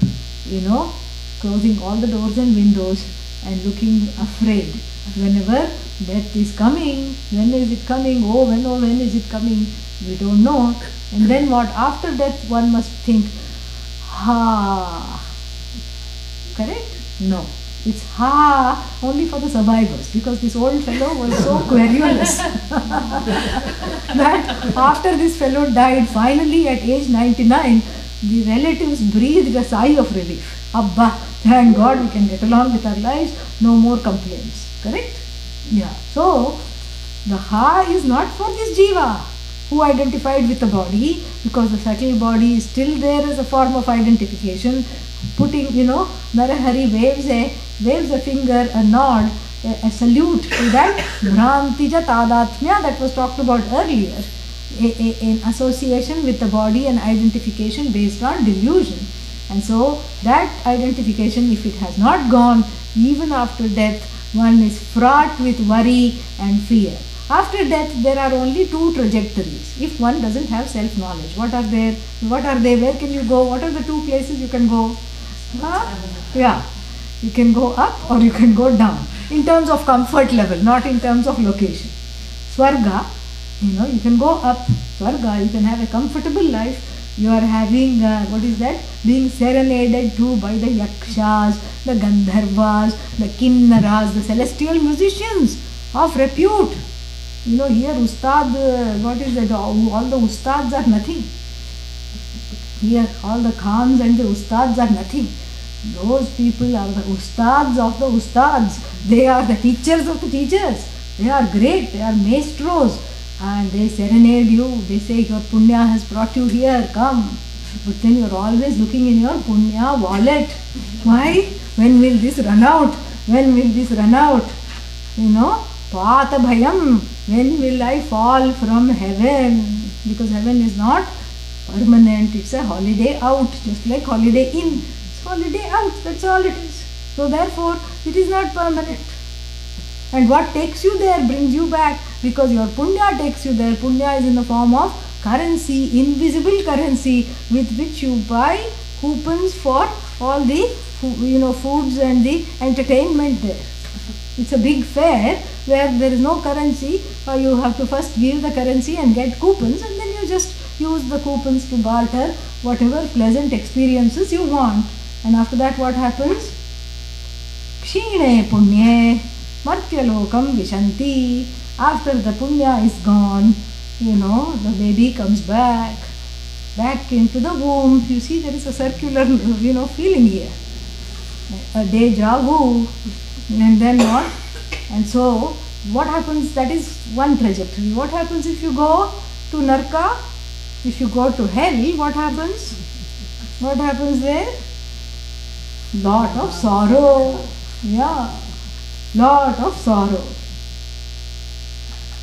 closing all the doors and windows and looking afraid. Whenever death is coming, when is it coming? Oh, when is it coming? We don't know. And then what? After death, one must think, correct? No. It's only for the survivors, because this old fellow was so querulous that after this fellow died, finally at age 99, the relatives breathed a sigh of relief. Abba, thank God we can get along with our lives, no more complaints. Correct? Yeah. So, the is not for this jiva who identified with the body, because the subtle body is still there as a form of identification. Putting, Narahari waves a finger, a nod, a salute to that Bhrantija Tadatmya that was talked about earlier, in association with the body and identification based on delusion. And so that identification, if it has not gone, even after death, one is fraught with worry and fear. After death, there are only two trajectories. If one doesn't have self-knowledge, what are they? Where can you go? What are the two places you can go? Yeah, you can go up or you can go down in terms of comfort level, not in terms of location. Swarga, you can go up. Swarga, you can have a comfortable life. You are having, being serenaded to by the yakshas, the gandharvas, the kinnaras, the celestial musicians of repute. Here ustad, all the ustads are nothing. Here all the khans and the ustads are nothing. Those people are the ustads of the ustads. They are the teachers of the teachers. They are great. They are maestros. And they serenade you. They say, your punya has brought you here. Come. But then you are always looking in your punya wallet. Why? When will this run out? When will this run out? Pata bhayam. When will I fall from heaven? Because heaven is not permanent. It's a holiday out. Just like holiday in. Holiday out, that's all it is. So therefore, it is not permanent. And what takes you there brings you back, because your punya takes you there. Punya is in the form of currency, invisible currency, with which you buy coupons for all the foods and the entertainment there. It's a big fair where there is no currency, or you have to first give the currency and get coupons, and then you just use the coupons to barter whatever pleasant experiences you want. And after that, what happens? Kshine punye martyalokam vishanti. After the punya is gone, the baby comes back into the womb. You see, there is a circular, feeling here. A deja vu. And then what? And so, what happens? That is one trajectory. What happens if you go to Narka? If you go to hell, what happens? What happens there? Lot of sorrow. Yeah. Lot of sorrow.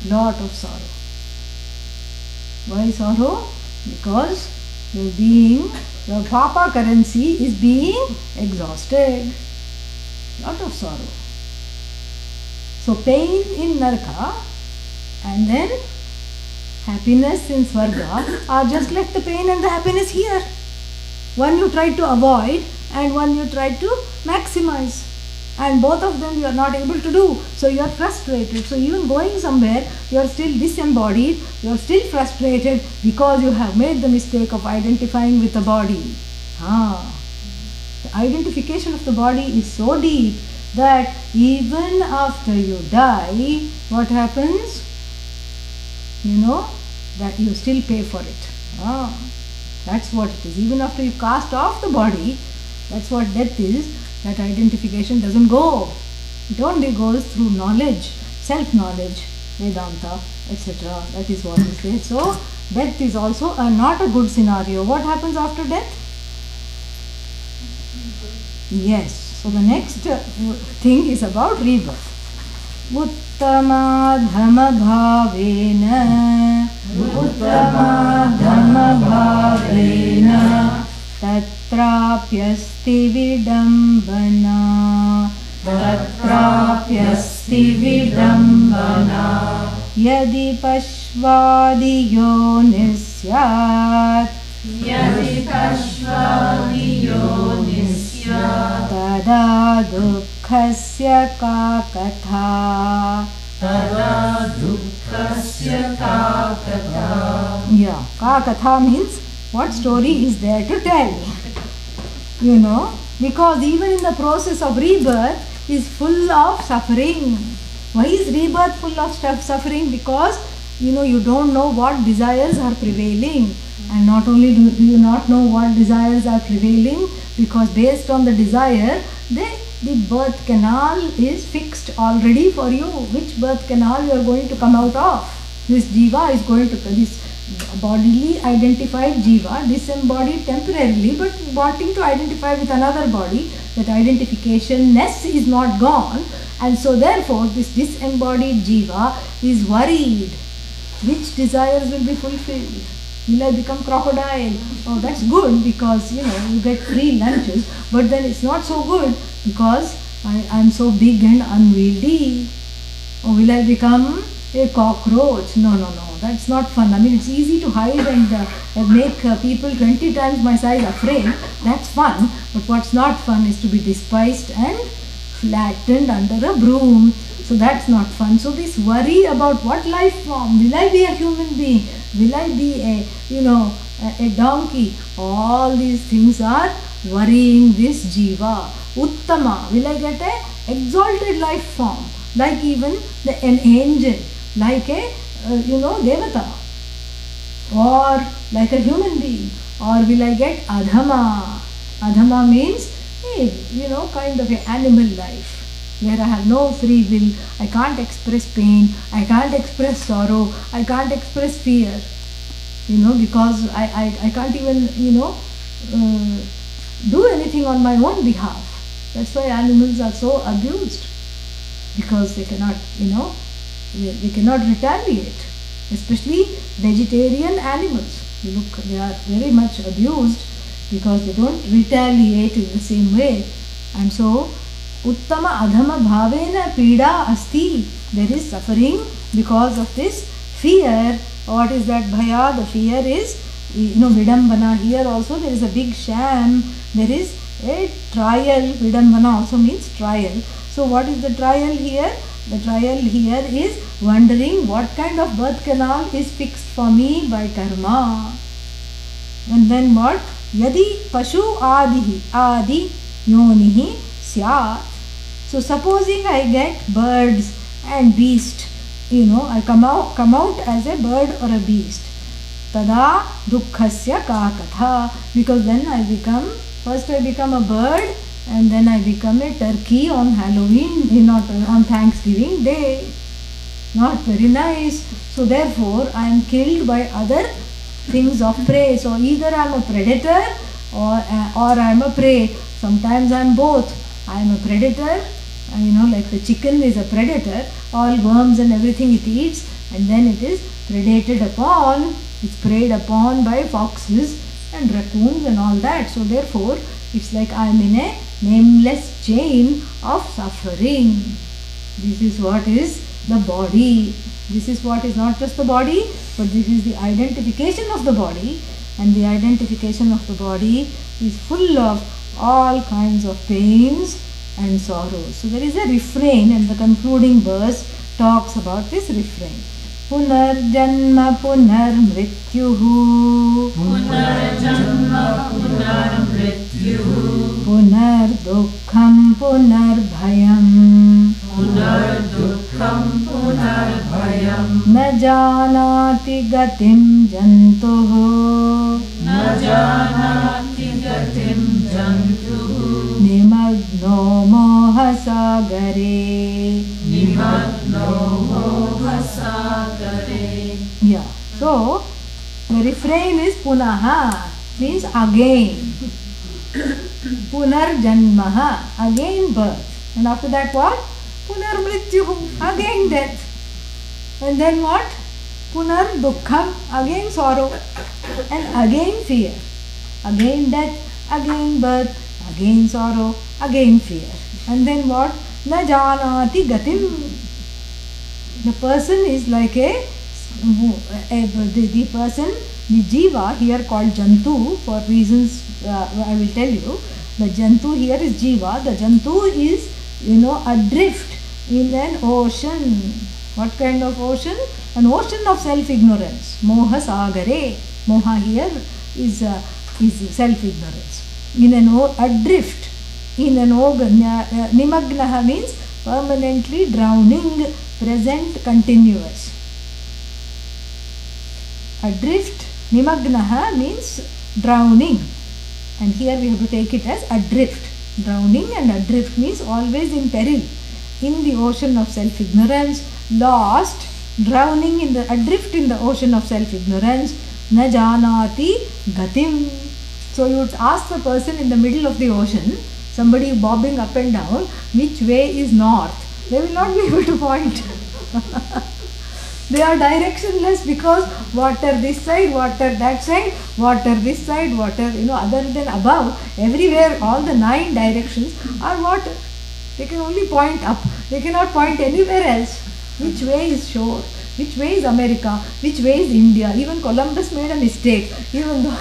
Lot of sorrow. Why sorrow? Because your papa currency is being exhausted. Lot of sorrow. So pain in Narka and then happiness in Swarga are just like the pain and the happiness here. One you try to avoid and one you try to maximize. And both of them you are not able to do. So you are frustrated. So even going somewhere, you are still disembodied, you are still frustrated because you have made the mistake of identifying with the body. The identification of the body is so deep that even after you die, what happens? That you still pay for it. That's what it is. Even after you cast off the body, that's what death is. That identification doesn't go. It only goes through knowledge, self-knowledge, Vedanta, etc. That is what is there. So, death is also not a good scenario. What happens after death? Yes. So, the next thing is about rebirth. Uttamadhamabhavena tatrapyasti vidambana yadi pashvadiyo nisyat tada dukkhasya ka katha. Yeah, ka katha means what story is there to tell. You know, because even in the process of rebirth is full of suffering. Why is rebirth full of suffering? Because you don't know what desires are prevailing, and not only do you not know what desires are prevailing, because based on the desire, the birth canal is fixed already for you. Which birth canal you are going to come out of? This jiva is going to, this bodily identified jiva, disembodied temporarily, but wanting to identify with another body. That identification-ness is not gone, and so therefore this disembodied jiva is worried. Which desires will be fulfilled? Will I become crocodile? Oh, that's good because you get free lunches, but then it's not so good because I'm so big and unwieldy. Or will I become a cockroach? No, that's not fun. I mean, it's easy to hide and make people 20 times my size afraid. That's fun, but what's not fun is to be despised and flattened under a broom. So that's not fun. So this worry about what life form, will I be a human being? Will I be a donkey? All these things are worrying this jiva. Uttama, will I get a exalted life form? Like even an angel, like a devata, or like a human being, or will I get adhama? Adhama means kind of an animal life, where I have no free will, I can't express pain, I can't express sorrow, I can't express fear, because I can't even, do anything on my own behalf. That's why animals are so abused, because they cannot, they cannot retaliate, especially vegetarian animals. They are very much abused because they don't retaliate in the same way. And so, Uttama adhama bhavena pida asti. There is suffering because of this fear. What is that bhaya? The fear is, vidambana. Here also there is a big sham. There is a trial. Vidambana also means trial. So what is the trial here? The trial here is wondering what kind of birth canal is fixed for me by karma. And then what? Yadi pashu adi yonihi syat. So supposing I get birds and beast, I come out as a bird or a beast. Tada dukkhasya ka katha. Because then first I become a bird, and then I become a turkey on Halloween, not on Thanksgiving Day. Not very nice. So therefore I am killed by other things of prey. So either I am a predator or I am a prey. Sometimes I am both. I am a predator, like the chicken is a predator, all worms and everything it eats, and then it is predated upon, it's preyed upon by foxes and raccoons and all that. So therefore it's like I am in a nameless chain of suffering. This is what is the body. This is what is not just the body, but this is the identification of the body, and the identification of the body is full of all kinds of pains and sorrows. So there is a refrain, and the concluding verse talks about this refrain. Punar janma punar mrityuhu, punar janma punar mrityuhu, punar dukkham punar bhayam, punar dukkham punar bhayam, na janati gatim jantuhu, na mohasagare. Nimagno mohasagare. Yeah. So the refrain is punaha, means again. Punarjanmaha, again birth. And after that what? Punarmrityuh, again death. And then what? Punar dukkham, again sorrow. And again fear. Again death, again birth, again sorrow, again fear. And then what? Na janati gatim. The person is like the person, the jiva here called jantu for reasons I will tell you. The jantu here is jiva. The jantu is, adrift in an ocean. What kind of ocean? An ocean of self-ignorance. Moha sagare. Moha here is self-ignorance. In an adrift, in an nimagnaha means permanently drowning, present, continuous. Adrift, nimagnaha means drowning. And here we have to take it as adrift. Drowning and adrift means always in peril. In the ocean of self-ignorance, lost, drowning in the adrift in the ocean of self-ignorance, na janati gatim. So you would ask the person in the middle of the ocean, somebody bobbing up and down, which way is north? They will not be able to point. They are directionless because water this side, water that side, water this side, water, other than above, everywhere, all the 9 directions are water. They can only point up. They cannot point anywhere else. Which way is shore? Which way is America? Which way is India? Even Columbus made a mistake. Even though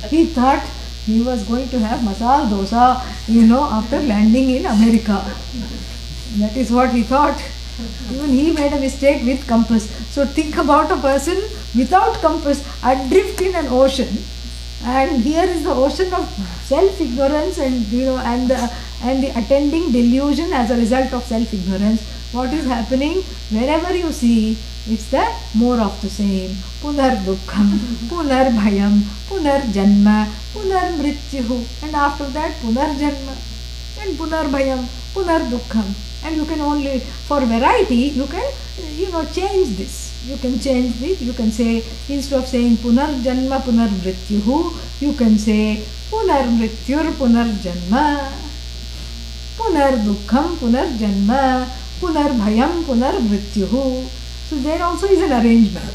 he thought he was going to have masala dosa, after landing in America. That is what he thought. Even he made a mistake with compass. So think about a person without compass, adrift in an ocean. And here is the ocean of self-ignorance and the attending delusion as a result of self-ignorance. What is happening? Wherever you see, it's the more of the same. Punar dukkham, punar bhayam, punar janma, punar mrityuh. And after that, punar janma and punar bhayam, punar dukkham. And you can only, for variety, you can, change this. You can change this. You can say, instead of saying punar janma, punar mrityuh, you can say punar mrityur, punar janma, punar dukkham, punar janma, punar bhayam, punar mrityuh. So there also is an arrangement.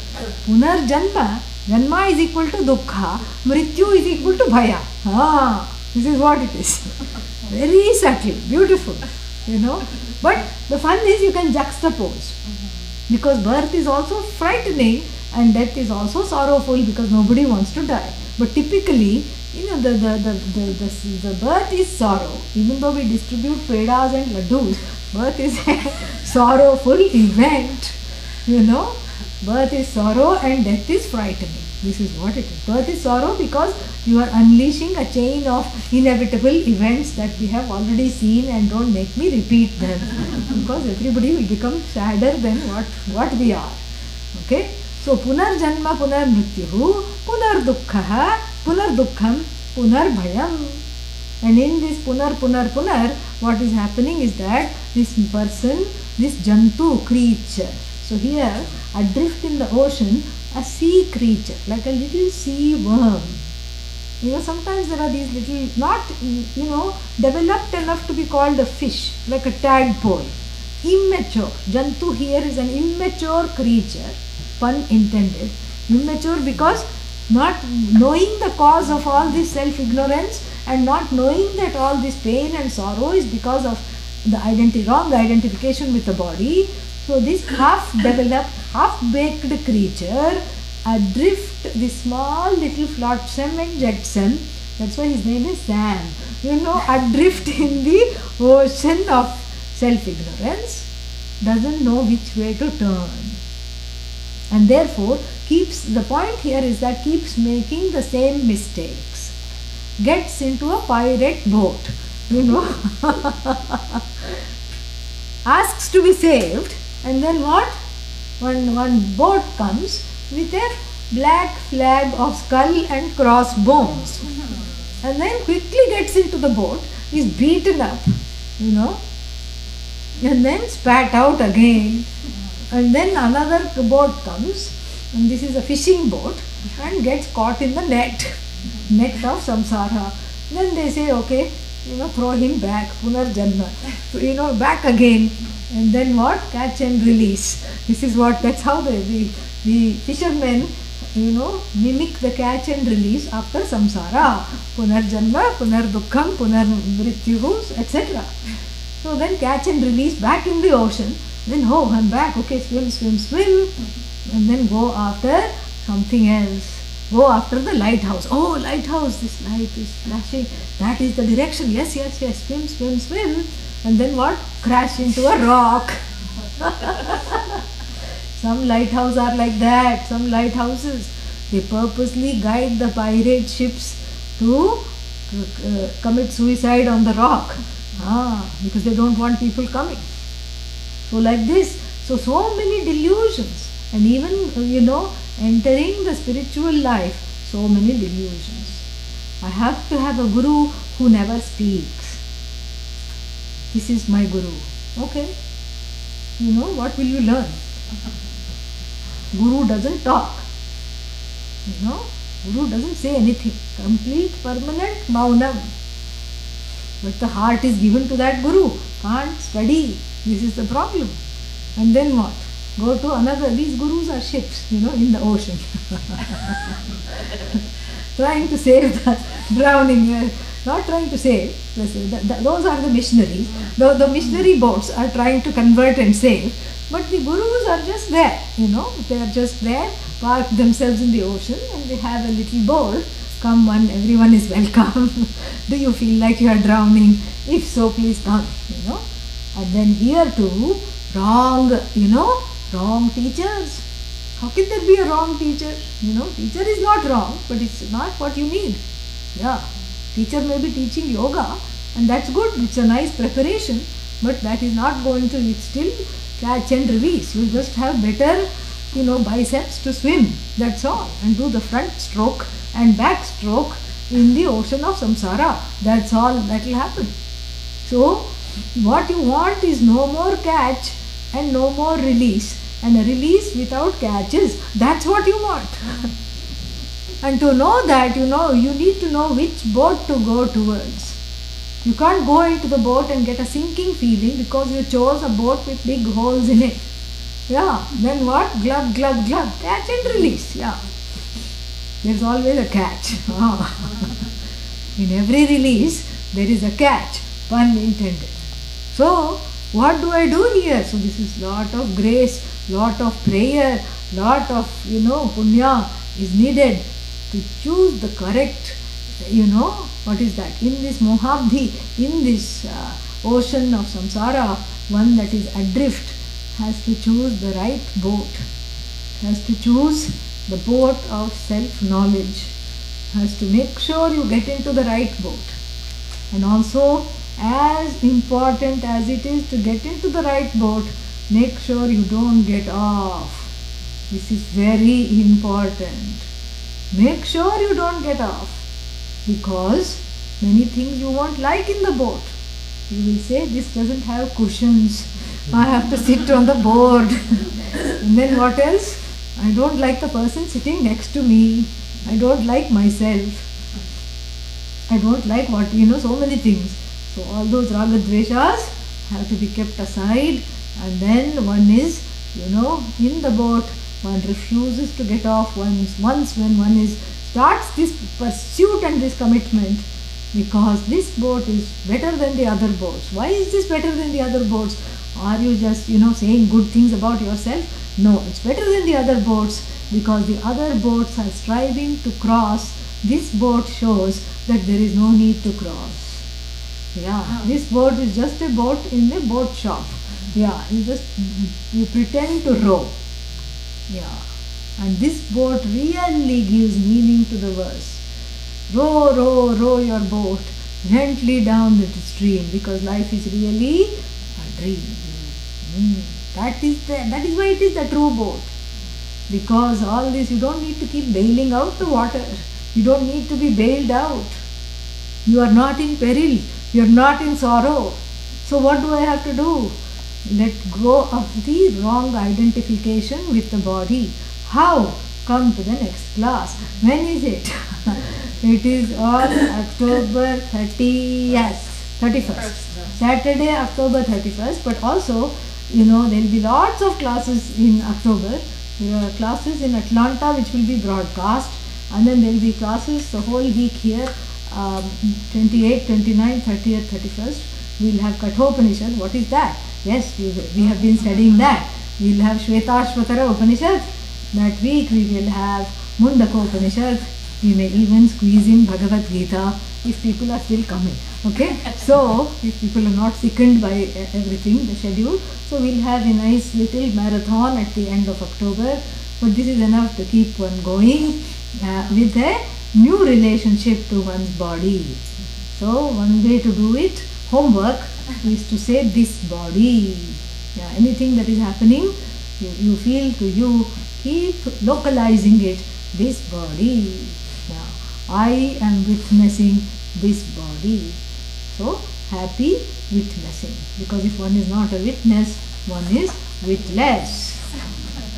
Punar janma, janma is equal to dukkha, mrityu is equal to bhaya. This is what it is. Very subtle, beautiful, But the fun is you can juxtapose. Because birth is also frightening and death is also sorrowful because nobody wants to die. But typically, the birth is sorrow. Even though we distribute pedas and laddus, birth is a sorrowful event. Birth is sorrow and death is frightening. This is what it is. Birth is sorrow because you are unleashing a chain of inevitable events that we have already seen, and don't make me repeat them because everybody will become sadder than what we are. Okay? So punar janma, punar mrityuh, punar dukkha, punar dukkham, punar bhayam. And in this punar, what is happening is that this person, this jantu, creature. So here, adrift in the ocean, a sea creature, like a little sea worm. Sometimes there are these little, not, developed enough to be called a fish, like a tadpole. Immature. Jantu here is an immature creature, pun intended. Immature because not knowing the cause of all this self-ignorance and not knowing that all this pain and sorrow is because of the wrong identification with the body. So this half-developed, half-baked creature adrift, this small little flotsam and jetsam, that's why his name is Sam, adrift in the ocean of self-ignorance, doesn't know which way to turn. And therefore, the point here is that keeps making the same mistakes. Gets into a pirate boat, asks to be saved, and then what? One boat comes with a black flag of skull and crossbones, and then quickly gets into the boat, is beaten up, and then spat out again. And then another boat comes, and this is a fishing boat, and gets caught in the net of samsara. Then they say, okay, throw him back, punarjanma, back again. And then what? Catch and release. That's how the fishermen, mimic the catch and release after samsara. Punarjanma, punardukham, punarmrityuh, etc. So then catch and release back in the ocean. Then, oh, I'm back. Okay, swim, swim, swim. And then go after something else. Go after the lighthouse. Oh, lighthouse, this light is flashing. That is the direction. Yes, yes, yes. Swim, swim, swim. And then what? Crash into a rock. Some lighthouses are like that. Some lighthouses, they purposely guide the pirate ships to commit suicide on the rock. Because they don't want people coming. So like this. So many delusions. And even, entering the spiritual life, so many delusions. I have to have a guru who never speaks. This is my guru. Okay. What will you learn? Guru doesn't talk. Guru doesn't say anything. Complete, permanent maunam. But the heart is given to that guru. Can't study. This is the problem. And then what? Go to another. These gurus are ships, in the ocean. Trying to save the drowning. Not trying to save. Those are the missionaries. The missionary boats are trying to convert and save. But the gurus are just there. They are just there, park themselves in the ocean, and they have a little board. Come one, everyone is welcome. Do you feel like you are drowning? If so, please come. And then here too, wrong teachers. How can there be a wrong teacher? Teacher is not wrong, but it's not what you need. Yeah, teacher may be teaching yoga, and that's good. It's a nice preparation, but that is not going to. It's still catch and release. You just have better, biceps to swim. That's all, and do the front stroke and back stroke in the ocean of samsara. That's all that will happen. So, what you want is no more catch and no more release, and a release without catches. That's what you want. And to know that, you need to know which boat to go towards. You can't go into the boat and get a sinking feeling because you chose a boat with big holes in it. Yeah, then what? Glug, glug, glug. Catch and release. Yeah. There's always a catch. In every release, there is a catch. Pun intended. So, what do I do here? So, this is lot of grace, lot of prayer, lot of, punya is needed to choose the correct, what is that? In this mohabdi, in this ocean of samsara, one that is adrift has to choose the right boat, has to choose the boat of self-knowledge, has to make sure you get into the right boat. And also, as important as it is to get into the right boat, make sure you don't get off. This is very important. Make sure you don't get off, because many things you won't like in the boat. You will say, this doesn't have cushions. I have to sit on the board. And then what else? I don't like the person sitting next to me. I don't like myself. I don't like what, so many things. So all those raga dveshas have to be kept aside, and then one is, in the boat, one refuses to get off once when one starts this pursuit and this commitment, because this boat is better than the other boats. Why is this better than the other boats? Are you just, saying good things about yourself? No, it's better than the other boats because the other boats are striving to cross. This boat shows that there is no need to cross. Yeah, this boat is just a boat in the boat shop. Yeah, you pretend to row. Yeah, and this boat really gives meaning to the verse. Row, row, row your boat gently down the stream, because life is really a dream. That is why it is the true boat. Because all this, you don't need to keep bailing out the water. You don't need to be bailed out. You are not in peril. You are not in sorrow. So what do I have to do? let go of the wrong identification with the body. How? Come to the next class. When is it? It is on October 30, yes, 31st. Saturday, October 31st. But also, there will be lots of classes in October. There are classes in Atlanta which will be broadcast, and then there will be classes the whole week here, 28th, 29th, 30th, 31st. We will have Kathopanishad. What is that? Yes, we have been studying that. We will have Shvetashvatara Upanishad. That week we will have Mundaka Upanishad. We may even squeeze in Bhagavad Gita if people are still coming. Okay? So, if people are not sickened by everything, the schedule, so we'll have a nice little marathon at the end of October. But this is enough to keep one going with a new relationship to one's body. So, one way to do it, homework, is to say this body. Yeah, anything that is happening, you feel to you, keep localizing it, this body. Yeah, I am witnessing this body. So, happy witnessing. Because if one is not a witness, one is witless.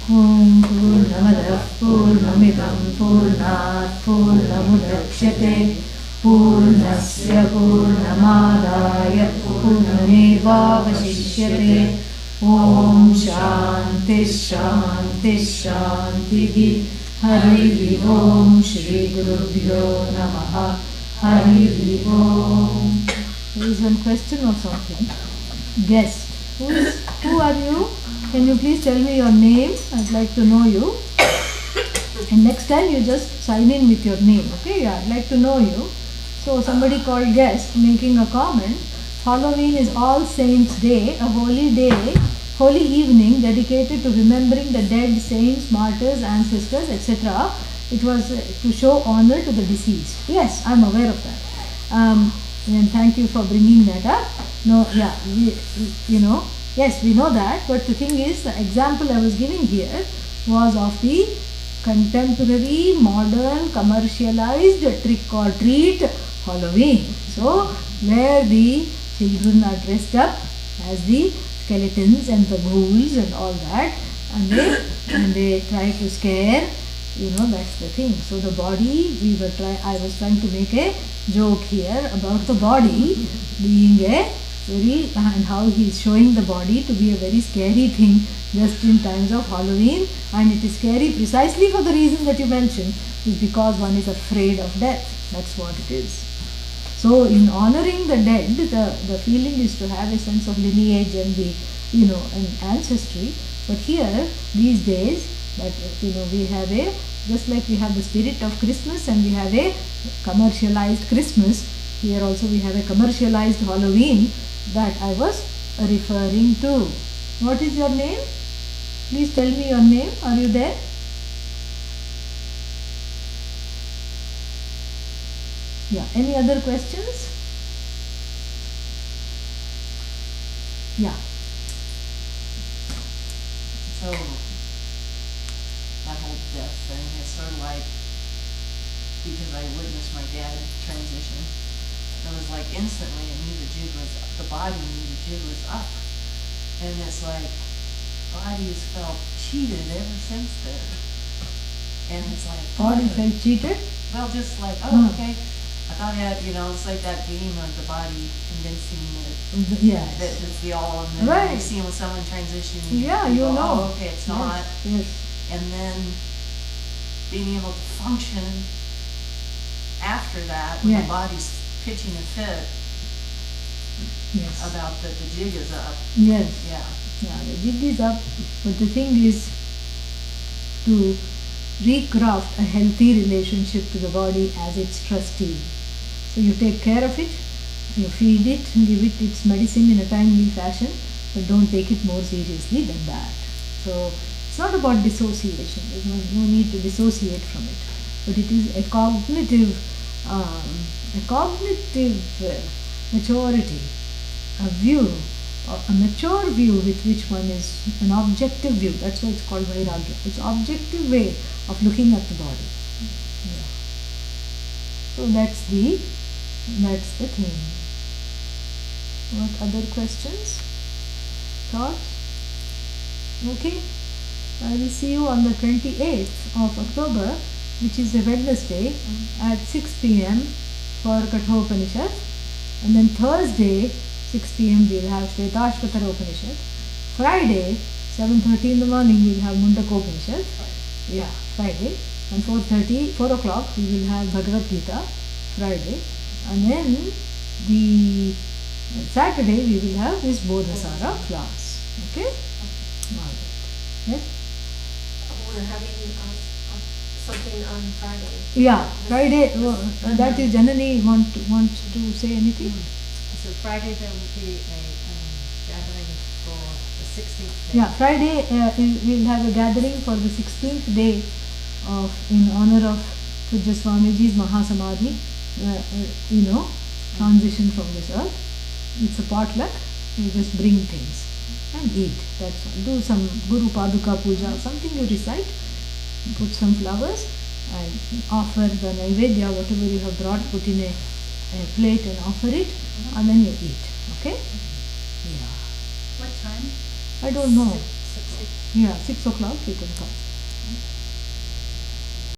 Om Purnamadav Purnamidam Purnat Purnamudachyate Purnasya Purnamadaya Purnamevavashishyate. Om Shanti Shanti Shanti. Hari Om Shri Gurubhyo Namaha. Hari Om. There is one question or something. Guest. Who are you? Can you please tell me your name? I'd like to know you. And next time you just sign in with your name. Okay? Yeah, I'd like to know you. So somebody called guest making a comment. Halloween is All Saints Day, a holy day, holy evening dedicated to remembering the dead saints, martyrs, ancestors, etc. It was to show honor to the deceased. Yes, I'm aware of that. And thank you for bringing that up. No, yeah, yes, we know that. But the thing is, the example I was giving here was of the contemporary, modern, commercialized trick or treat Halloween. So, where the children are dressed up as the skeletons and the ghouls and all that, and they try to scare, that's the thing. So the body, I was trying to make a joke here about the body being and how he is showing the body to be a very scary thing just in times of Halloween, and it is scary precisely for the reason that you mentioned, is because one is afraid of death. That's what it is. So in honoring the dead, the feeling is to have a sense of lineage and the and ancestry. But here these days that we have just like we have the spirit of Christmas and we have a commercialized Christmas, here also we have a commercialized Halloween that I was referring to. What is your name? Please tell me your name. Are you there? Yeah. Any other questions? Yeah. So, that whole death thing is sort of like, because I witnessed my dad transition, it was like instantly I knew the jig was, the body knew the jig was up. And it's like, body has felt cheated ever since then. And it's like, Body felt cheated? well, just like, okay. I thought I had, it's like that game of the body convincing that Yes. it's the all, and then Right. you see when someone transitions, Yeah, you you go, know. oh, okay, it's Yes, not. Yes. And then being able to function after that, when Yeah. the body's pitching a fit Yes. about that the jig is up. Yes. Yeah. Yeah, the jig is up, but the thing is to recraft a healthy relationship to the body as its trustee. So you take care of it, you feed it, give it its medicine in a timely fashion, but don't take it more seriously than that. So it's not about dissociation. There's no need to dissociate from it, but it is a cognitive maturity, a view, a mature view with which one is an objective view. That's why it's called Vairagya. It's objective way of looking at the body. Yeah. So that's the thing. What other questions? thoughts? Okay. I will see you on the 28th of October, which is a Wednesday at 6 p.m. for Kathopanishad. And then Thursday, 6 p.m. we will have Shvetashvatara Upanishad. Friday, 7:30 in the morning we will have Mundakopanishad. Yeah, Friday. And 4 o'clock we will have Bhagavad Gita, Friday. And then the Saturday we will have this Bodhasara class. Okay? Alright. Yes? We're having something on Friday. Yeah, Friday. That is Janani wants to say anything? So Friday there will be a gathering for the 16th day. Yeah, Friday we'll have a gathering for the 16th day of in honor of Pujya Swamiji's Mahasamadhi. Transition from this earth. It's a potluck. You just bring things and eat. That's all. Do some Guru Paduka Puja, something you recite. Put some flowers and offer the Naivedya, whatever you have brought, put in a plate and offer it, and then you eat. Okay? Yeah. What time? I don't know. 6. Yeah, 6 o'clock you can come.